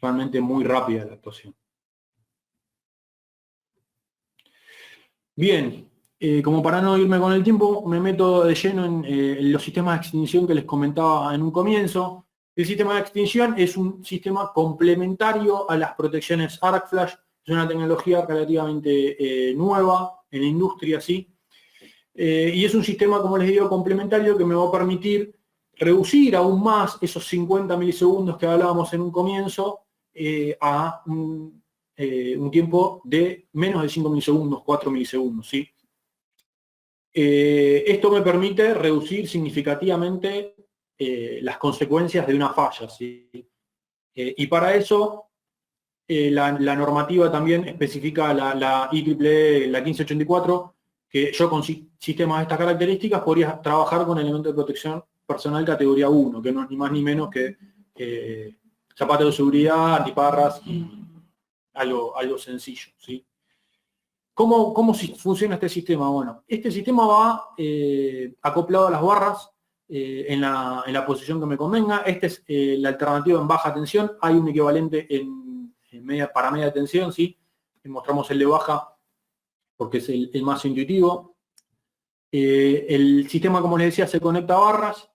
realmente muy rápida la actuación. Bien, como para no irme con el tiempo, me meto de lleno en los sistemas de extinción que les comentaba en un comienzo. El sistema de extinción es un sistema complementario a las protecciones Arc Flash. Es una tecnología relativamente nueva en la industria, ¿sí? Y es un sistema, como les digo, complementario que me va a permitir reducir aún más esos 50 milisegundos que hablábamos en un comienzo a un tiempo de menos de 5 milisegundos, 4 milisegundos, ¿sí? Esto me permite reducir significativamente las consecuencias de una falla, ¿sí? Y para eso la normativa también especifica la IEEE, la 1584, que yo con sistemas de estas características podría trabajar con elementos de protección personal categoría 1, que no es ni más ni menos que zapatos de seguridad, antiparras y algo sencillo, ¿sí? ¿Cómo funciona este sistema? Bueno, este sistema va acoplado a las barras en la posición que me convenga. Esta es la alternativa en baja tensión. Hay un equivalente para media tensión, ¿sí? Mostramos el de baja porque es el más intuitivo. El sistema, como les decía, se conecta a barras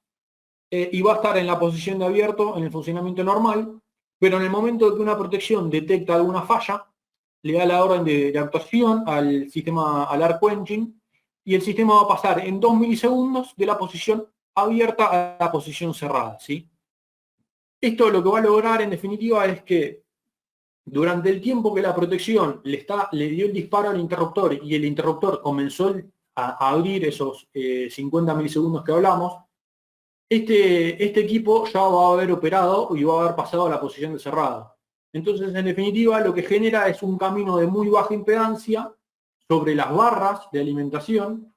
y va a estar en la posición de abierto en el funcionamiento normal, pero en el momento que una protección detecta alguna falla, le da la orden de actuación al sistema, al Arc Quenching, y el sistema va a pasar en 2 milisegundos de la posición abierta a la posición cerrada, ¿sí? Esto lo que va a lograr en definitiva es que durante el tiempo que la protección le dio el disparo al interruptor y el interruptor comenzó a abrir esos 50 milisegundos que hablamos, este equipo ya va a haber operado y va a haber pasado a la posición de cerrado. Entonces, en definitiva, lo que genera es un camino de muy baja impedancia sobre las barras de alimentación,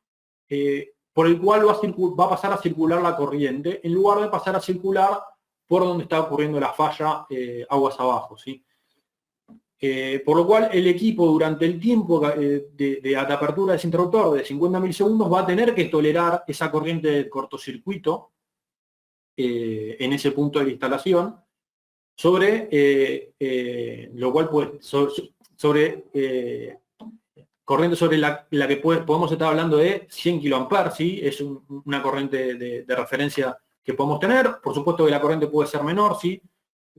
por el cual va a pasar a circular la corriente, en lugar de pasar a circular por donde está ocurriendo la falla aguas abajo, ¿sí? Por lo cual, el equipo durante el tiempo de apertura de ese interruptor de 50 milisegundos va a tener que tolerar esa corriente de cortocircuito en ese punto de la instalación, lo cual corriente sobre la que podemos estar hablando de 100 kA, ¿sí? Es una corriente de referencia que podemos tener. Por supuesto que la corriente puede ser menor, ¿sí?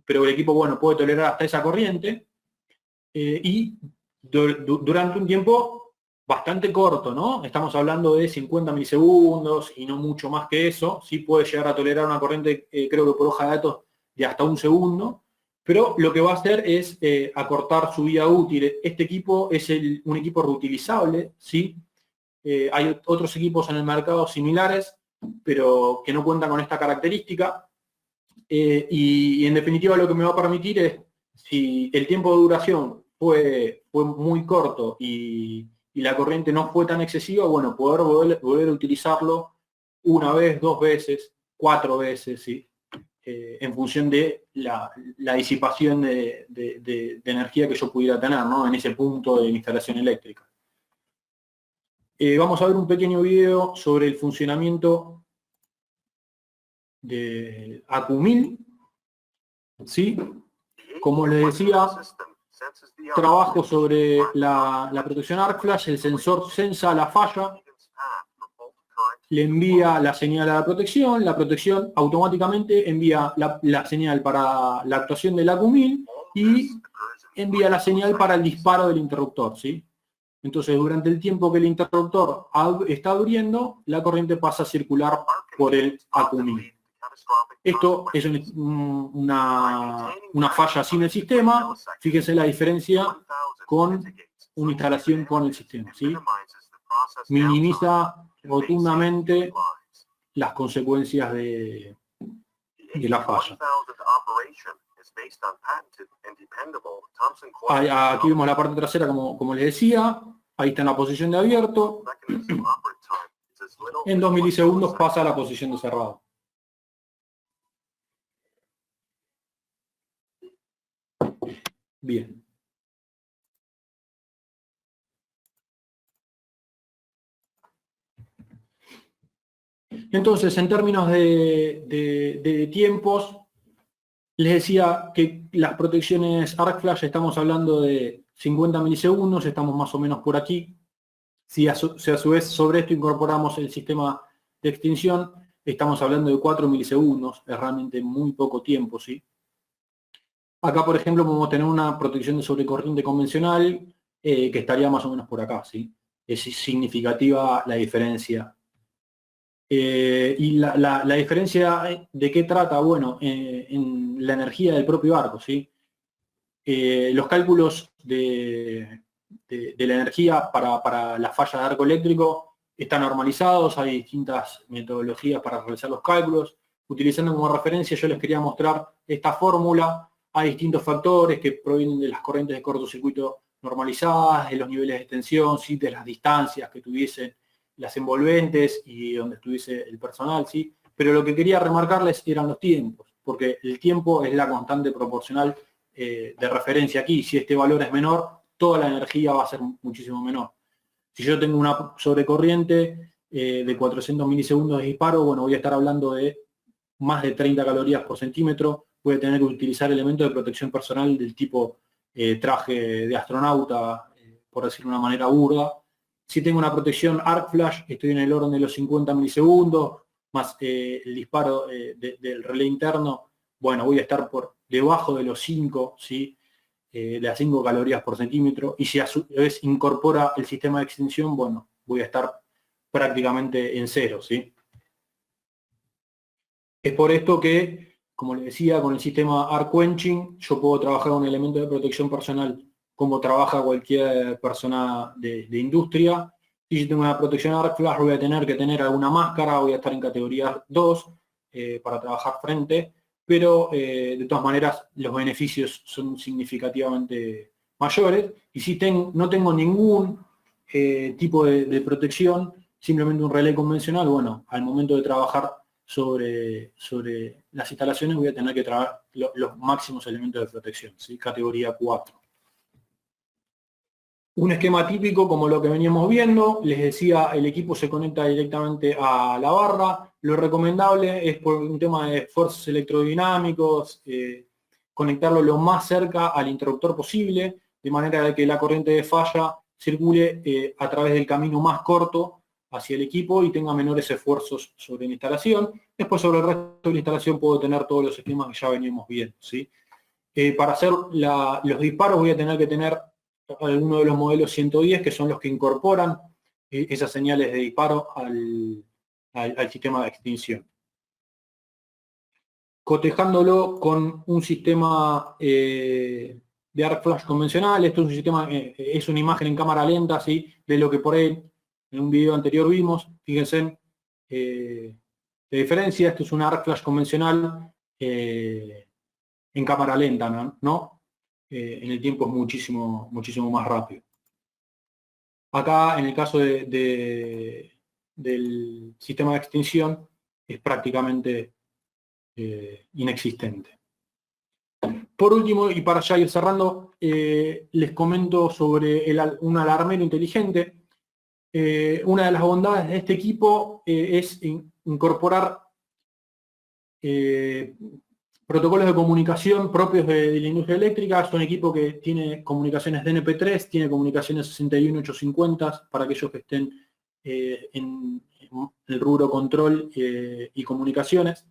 Pero el equipo, bueno, puede tolerar hasta esa corriente. Y durante un tiempo bastante corto, ¿no? Estamos hablando de 50 milisegundos y no mucho más que eso. Sí puede llegar a tolerar una corriente, creo que por hoja de datos, de hasta 1 segundo, pero lo que va a hacer es acortar su vida útil. Este equipo es un equipo reutilizable, ¿sí? Hay otros equipos en el mercado similares, pero que no cuentan con esta característica. Y en definitiva lo que me va a permitir es, si el tiempo de duración fue muy corto y la corriente no fue tan excesiva, bueno, poder volver a utilizarlo una vez, 2 veces, 4 veces, ¿sí? En función de la disipación de energía que yo pudiera tener, ¿no? En ese punto de instalación eléctrica. Vamos a ver un pequeño video sobre el funcionamiento del AQ1000, ¿sí? Como les decía, trabajo sobre la protección Arc Flash. El sensor sensa la falla, le envía la señal a la protección automáticamente envía la señal para la actuación del AQ1000 y envía la señal para el disparo del interruptor, ¿sí? Entonces, durante el tiempo que el interruptor está abriendo, la corriente pasa a circular por el AQ1000. Esto es una falla sin el sistema. Fíjense la diferencia con una instalación con el sistema, ¿sí? Minimiza rotundamente las consecuencias de la falla. Aquí vemos la parte trasera, como les decía. Ahí está en la posición de abierto. En 2 milisegundos pasa a la posición de cerrado. Bien. Entonces, en términos de tiempos, les decía que las protecciones Arc Flash estamos hablando de 50 milisegundos, estamos más o menos por aquí. Si a su vez sobre esto incorporamos el sistema de extinción, estamos hablando de 4 milisegundos, es realmente muy poco tiempo, ¿sí? Acá, por ejemplo, podemos tener una protección de sobrecorriente convencional que estaría más o menos por acá, ¿sí? Es significativa la diferencia. Y la diferencia de qué trata, bueno, en la energía del propio arco, ¿sí? Los cálculos de la energía para la falla de arco eléctrico están normalizados, hay distintas metodologías para realizar los cálculos. Utilizando como referencia, yo les quería mostrar esta fórmula. Hay distintos factores que provienen de las corrientes de cortocircuito normalizadas, de los niveles de tensión, ¿sí? De las distancias que tuviesen las envolventes y donde estuviese el personal, ¿sí? Pero lo que quería remarcarles eran los tiempos, porque el tiempo es la constante proporcional de referencia aquí. Si este valor es menor, toda la energía va a ser muchísimo menor. Si yo tengo una sobrecorriente de 400 milisegundos de disparo, bueno, voy a estar hablando de más de 30 calorías por centímetro. Voy a tener que utilizar elementos de protección personal del tipo traje de astronauta, por decirlo de una manera burda. Si tengo una protección Arc Flash, estoy en el orden de los 50 milisegundos, más el disparo del relé interno, bueno, voy a estar por debajo de los 5, ¿sí? De las 5 calorías por centímetro. Y si a su vez incorpora el sistema de extinción, bueno, voy a estar prácticamente en 0, ¿sí? Es por esto que, como les decía, con el sistema Arc Quenching, yo puedo trabajar un elemento de protección personal como trabaja cualquier persona de industria. Si yo tengo una protección Arc Flash, voy a tener que tener alguna máscara, voy a estar en categoría 2 para trabajar frente, pero de todas maneras los beneficios son significativamente mayores. Y si no tengo ningún tipo de protección, simplemente un relé convencional, bueno, al momento de trabajar sobre las instalaciones voy a tener que trabajar los máximos elementos de protección, ¿sí? Categoría 4. Un esquema típico como lo que veníamos viendo, les decía, el equipo se conecta directamente a la barra. Lo recomendable es por un tema de esfuerzos electrodinámicos, conectarlo lo más cerca al interruptor posible, de manera de que la corriente de falla circule a través del camino más corto hacia el equipo y tenga menores esfuerzos sobre la instalación. Después sobre el resto de la instalación puedo tener todos los esquemas que ya veníamos viendo, ¿sí? Para hacer los disparos voy a tener que tener alguno de los modelos 110, que son los que incorporan esas señales de disparo al sistema de extinción. Cotejándolo con un sistema de Arc Flash convencional, esto es un sistema, es una imagen en cámara lenta, ¿sí? De lo que por ahí en un video anterior vimos. Fíjense la diferencia. Esto es un Arc Flash convencional en cámara lenta, ¿no? En el tiempo es muchísimo, muchísimo más rápido. Acá, en el caso del sistema de extinción, es prácticamente inexistente. Por último, y para ya ir cerrando, les comento sobre un alarmero inteligente. Una de las bondades de este equipo es incorporar protocolos de comunicación propios de la industria eléctrica. Es un equipo que tiene comunicaciones DNP3, tiene comunicaciones 61850 para aquellos que estén en el rubro control y comunicaciones.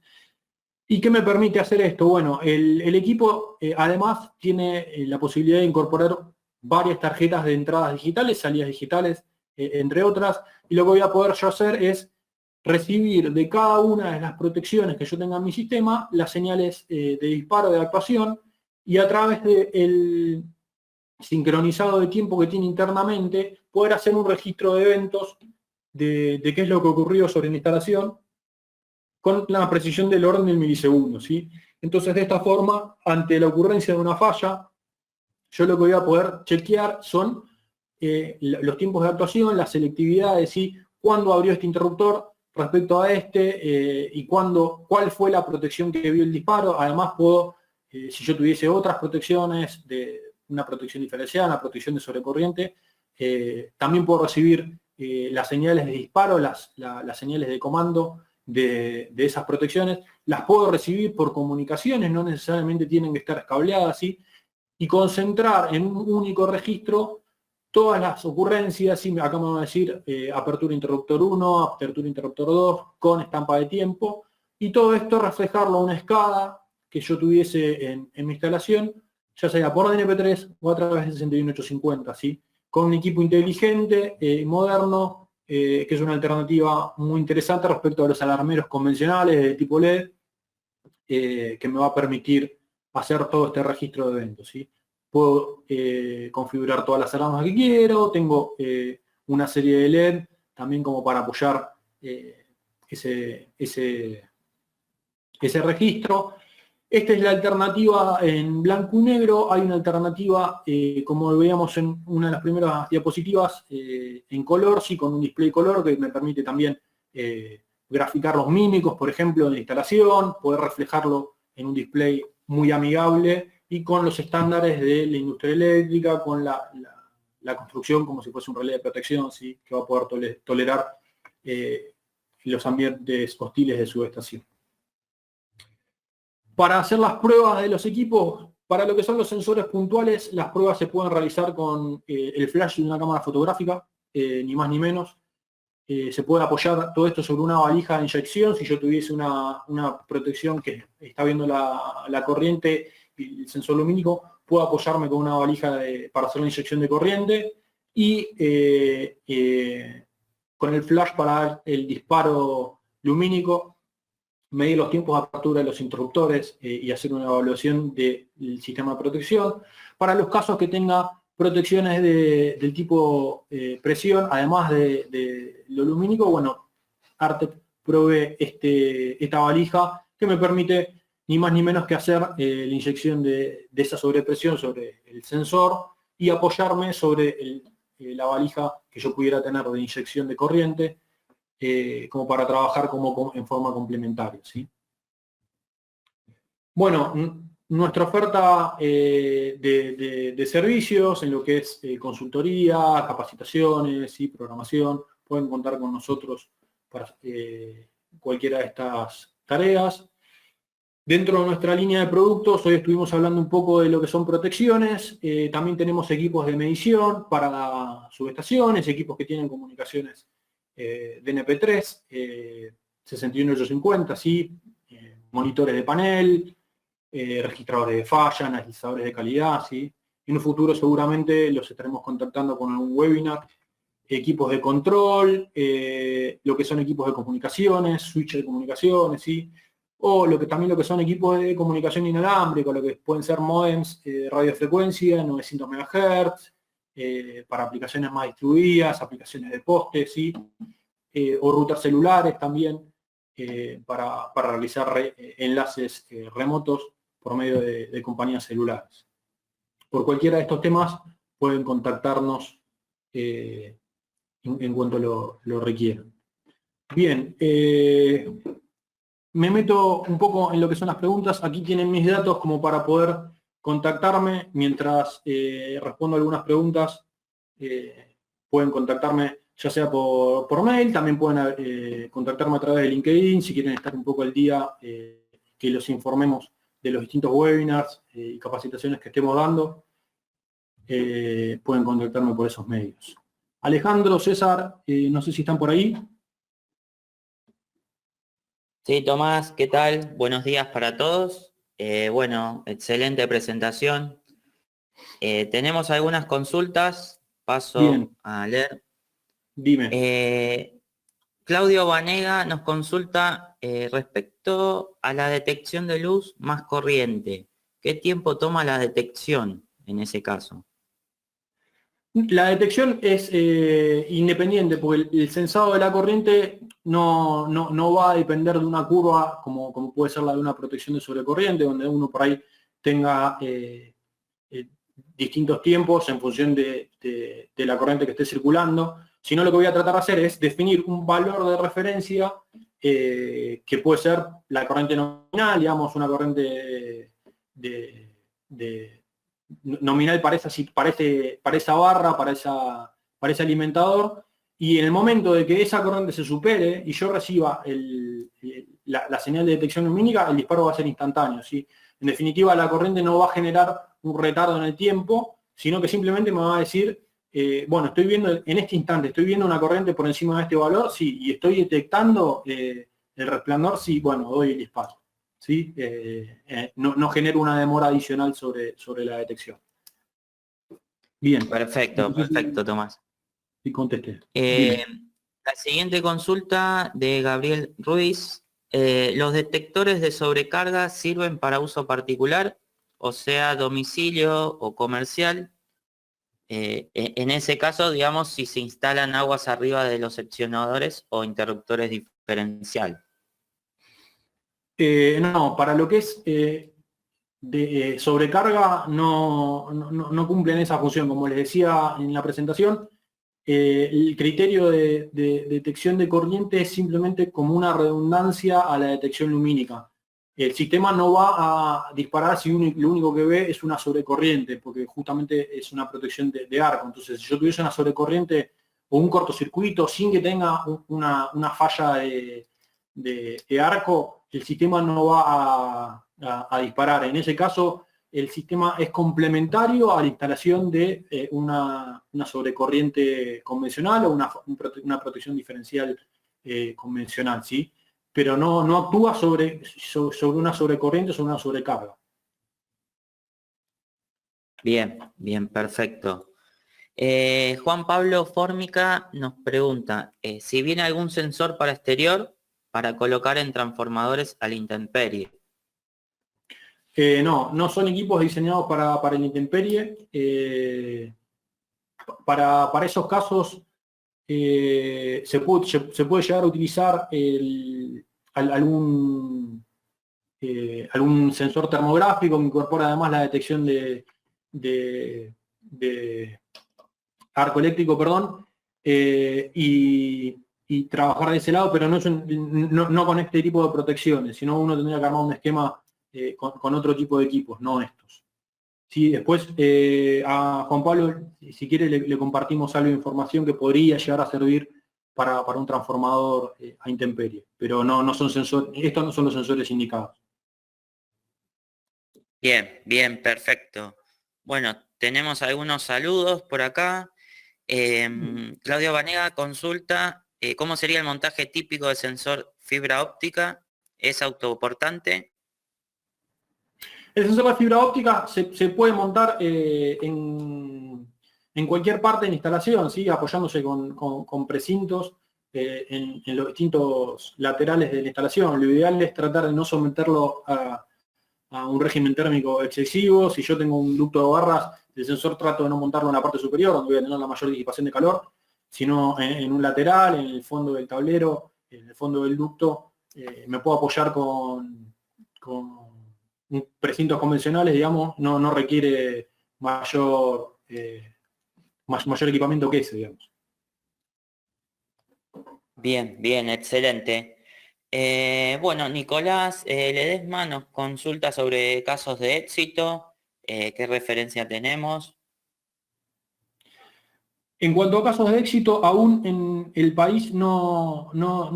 ¿Y qué me permite hacer esto? Bueno, el equipo además tiene la posibilidad de incorporar varias tarjetas de entradas digitales, salidas digitales, entre otras, y lo que voy a poder yo hacer es recibir de cada una de las protecciones que yo tenga en mi sistema las señales de disparo, de actuación, y a través del sincronizado de tiempo que tiene internamente, poder hacer un registro de eventos de qué es lo que ocurrió sobre la instalación, con la precisión del orden del milisegundo, ¿sí? Entonces, de esta forma, ante la ocurrencia de una falla, yo lo que voy a poder chequear son los tiempos de actuación, la selectividad de ¿sí? Cuándo abrió este interruptor respecto a este y cuál fue la protección que vio el disparo. Además, puedo, si yo tuviese otras protecciones, de una protección diferenciada, una protección de sobrecorriente, también puedo recibir las señales de disparo, las señales de comando de esas protecciones, las puedo recibir por comunicaciones, no necesariamente tienen que estar cableadas, ¿sí? Y concentrar en un único registro todas las ocurrencias, ¿sí? Acá me van a decir apertura interruptor 1, apertura interruptor 2, con estampa de tiempo, y todo esto reflejarlo a una escala que yo tuviese en mi instalación, ya sea por DNP3 o a través de 61850, ¿sí? Con un equipo inteligente, moderno, que es una alternativa muy interesante respecto a los alarmeros convencionales de tipo LED, que me va a permitir hacer todo este registro de eventos, ¿sí? Puedo configurar todas las alarmas que quiero, tengo una serie de LED también como para apoyar ese registro. Esta es la alternativa en blanco y negro. Hay una alternativa, como veíamos en una de las primeras diapositivas, en color, sí, con un display color que me permite también graficar los mímicos, por ejemplo, en la instalación, poder reflejarlo en un display muy amigable y con los estándares de la industria eléctrica, con la construcción como si fuese un relé de protección, ¿sí? Que va a poder tolerar los ambientes hostiles de subestación. Para hacer las pruebas de los equipos, para lo que son los sensores puntuales, las pruebas se pueden realizar con el flash de una cámara fotográfica, ni más ni menos. Se puede apoyar todo esto sobre una valija de inyección. Si yo tuviese una protección que está viendo la corriente y el sensor lumínico, puedo apoyarme con una valija para hacer la inyección de corriente y con el flash para el disparo lumínico, medir los tiempos de apertura de los interruptores y hacer una evaluación del sistema de protección. Para los casos que tenga protecciones del tipo presión, además de lo lumínico, bueno, Artec provee esta valija que me permite ni más ni menos que hacer la inyección de esa sobrepresión sobre el sensor y apoyarme sobre la valija que yo pudiera tener de inyección de corriente, como para trabajar en forma complementaria, ¿sí? Bueno, nuestra oferta de servicios en lo que es consultoría, capacitaciones y programación, pueden contar con nosotros para cualquiera de estas tareas. Dentro de nuestra línea de productos, hoy estuvimos hablando un poco de lo que son protecciones. También tenemos equipos de medición para subestaciones, equipos que tienen comunicaciones DNP3, 61850, ¿sí? Monitores de panel, registradores de falla, analizadores de calidad, ¿sí? En un futuro seguramente los estaremos contactando con algún webinar. Equipos de control, lo que son equipos de comunicaciones, switch de comunicaciones, ¿sí? O también lo que son equipos de comunicación inalámbrica, lo que pueden ser modems de radiofrecuencia, 900 MHz, para aplicaciones más distribuidas, aplicaciones de poste, ¿sí? O rutas celulares también. para realizar enlaces remotos por medio de compañías celulares. Por cualquiera de estos temas pueden contactarnos en cuanto lo requieran. Bien, me meto un poco en lo que son las preguntas. Aquí tienen mis datos como para poder contactarme mientras respondo algunas preguntas. Pueden contactarme ya sea por mail, también pueden contactarme a través de LinkedIn si quieren estar un poco al día, que los informemos de los distintos webinars y capacitaciones que estemos dando. Pueden contactarme por esos medios. Alejandro, César, no sé si están por ahí. Sí, Tomás, ¿qué tal? Buenos días para todos. Bueno, excelente presentación. Tenemos algunas consultas, paso Bien. a leer. Dime. Claudio Vanega nos consulta respecto a la detección de luz más corriente. ¿Qué tiempo toma la detección en ese caso? La detección es independiente, porque el sensado de la corriente no va a depender de una curva como puede ser la de una protección de sobrecorriente, donde uno por ahí tenga distintos tiempos en función de la corriente que esté circulando, sino lo que voy a tratar de hacer es definir un valor de referencia que puede ser la corriente nominal, digamos, una corriente nominal para esa barra, para ese alimentador, y en el momento de que esa corriente se supere y yo reciba la señal de detección lumínica, el disparo va a ser instantáneo, ¿sí? En definitiva, la corriente no va a generar un retardo en el tiempo, sino que simplemente me va a decir, bueno, estoy viendo en este instante, estoy viendo una corriente por encima de este valor, sí, y estoy detectando el resplandor, sí, bueno, doy el disparo. ¿Sí? No genera una demora adicional sobre la detección. Bien. Perfecto, perfecto, Tomás. Sí, contesté. La siguiente consulta de Gabriel Ruiz. ¿Los detectores de sobrecarga sirven para uso particular, o sea, domicilio o comercial? En ese caso, digamos, si se instalan aguas arriba de los seccionadores o interruptores diferencial. No, para lo que es de sobrecarga no cumplen esa función. Como les decía en la presentación, el criterio de detección de corriente es simplemente como una redundancia a la detección lumínica. El sistema no va a disparar si lo único que ve es una sobrecorriente, porque justamente es una protección de arco. Entonces, si yo tuviese una sobrecorriente o un cortocircuito sin que tenga una falla de arco, el sistema no va a disparar. En ese caso, el sistema es complementario a la instalación de una sobrecorriente convencional o una protección diferencial convencional, ¿sí? Pero no actúa sobre una sobrecorriente o sobre una sobrecarga. Bien, bien, perfecto. Juan Pablo Fórmica nos pregunta si viene algún sensor para exterior para colocar en transformadores a la intemperie. No son equipos diseñados para la intemperie. Para esos casos se puede llegar a utilizar algún sensor termográfico que incorpora además la detección de arco eléctrico, perdón, y trabajar de ese lado, pero no con este tipo de protecciones, sino uno tendría que armar un esquema con otro tipo de equipos, no estos. Sí, después a Juan Pablo, si quiere, le compartimos algo de información que podría llegar a servir para un transformador a intemperie, pero no son sensores, estos no son los sensores indicados. Bien, bien, perfecto. Bueno, tenemos algunos saludos por acá. Claudio Vanega consulta cómo sería el montaje típico de sensor fibra óptica. ¿Es autoportante? El sensor de fibra óptica se puede montar en cualquier parte de la instalación, ¿sí? Apoyándose con precintos en los distintos laterales de la instalación. Lo ideal es tratar de no someterlo a un régimen térmico excesivo. Si yo tengo un ducto de barras, el sensor trato de no montarlo en la parte superior, donde voy a tener la mayor disipación de calor, sino en un lateral, en el fondo del tablero, en el fondo del ducto, me puedo apoyar con precintos convencionales, digamos, no requiere mayor equipamiento que ese, digamos. Bien, bien, excelente. Bueno, Nicolás Ledesma nos consulta sobre casos de éxito, qué referencia tenemos. En cuanto a casos de éxito, aún en el país no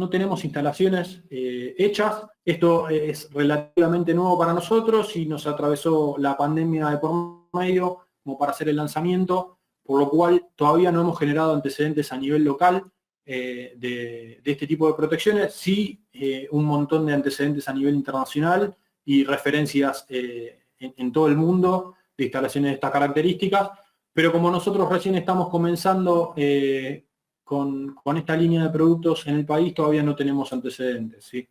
tenemos instalaciones hechas. Esto es relativamente nuevo para nosotros y nos atravesó la pandemia de por medio como para hacer el lanzamiento, por lo cual todavía no hemos generado antecedentes a nivel local de este tipo de protecciones. Sí, un montón de antecedentes a nivel internacional y referencias en todo el mundo de instalaciones de estas características. Pero como nosotros recién estamos comenzando con esta línea de productos en el país, todavía no tenemos antecedentes, ¿sí?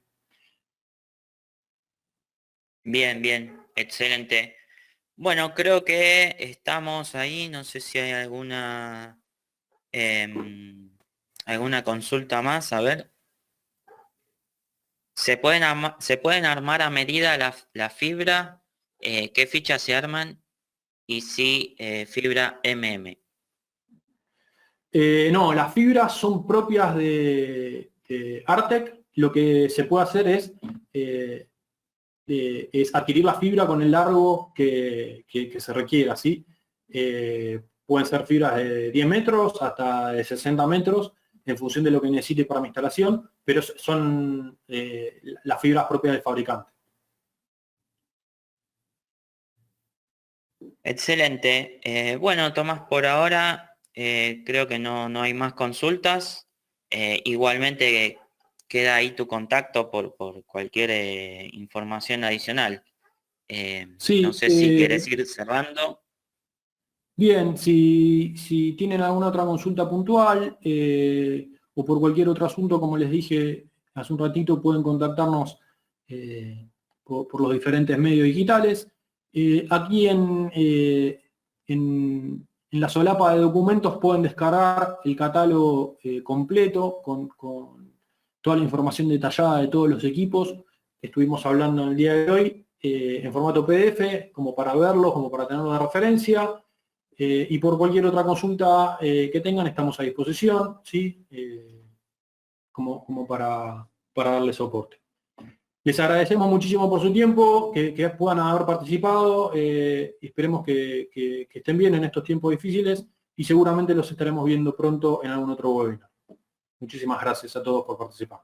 Bien, bien, excelente. Bueno, creo que estamos ahí, no sé si hay alguna consulta más, a ver. ¿Se pueden armar a medida la fibra? ¿Qué fichas se arman? Y si fibra MM. No, las fibras son propias de Artec. Lo que se puede hacer es adquirir la fibra con el largo que se requiera, ¿sí? Pueden ser fibras de 10 metros hasta de 60 metros, en función de lo que necesite para mi instalación, pero son las fibras propias del fabricante. Excelente. Bueno, Tomás, por ahora creo que no hay más consultas. Igualmente queda ahí tu contacto por cualquier información adicional. Sí, no sé si querés ir cerrando. bien, si tienen alguna otra consulta puntual o por cualquier otro asunto, como les dije hace un ratito, pueden contactarnos por los diferentes medios digitales. Aquí en la solapa de documentos pueden descargar el catálogo completo con toda la información detallada de todos los equipos que estuvimos hablando en el día de hoy, en formato PDF, como para verlos, como para tenerlo de referencia. Y por cualquier otra consulta que tengan, estamos a disposición, ¿sí? Como para darle soporte. Les agradecemos muchísimo por su tiempo, que puedan haber participado, esperemos que estén bien en estos tiempos difíciles y seguramente los estaremos viendo pronto en algún otro webinar. Muchísimas gracias a todos por participar.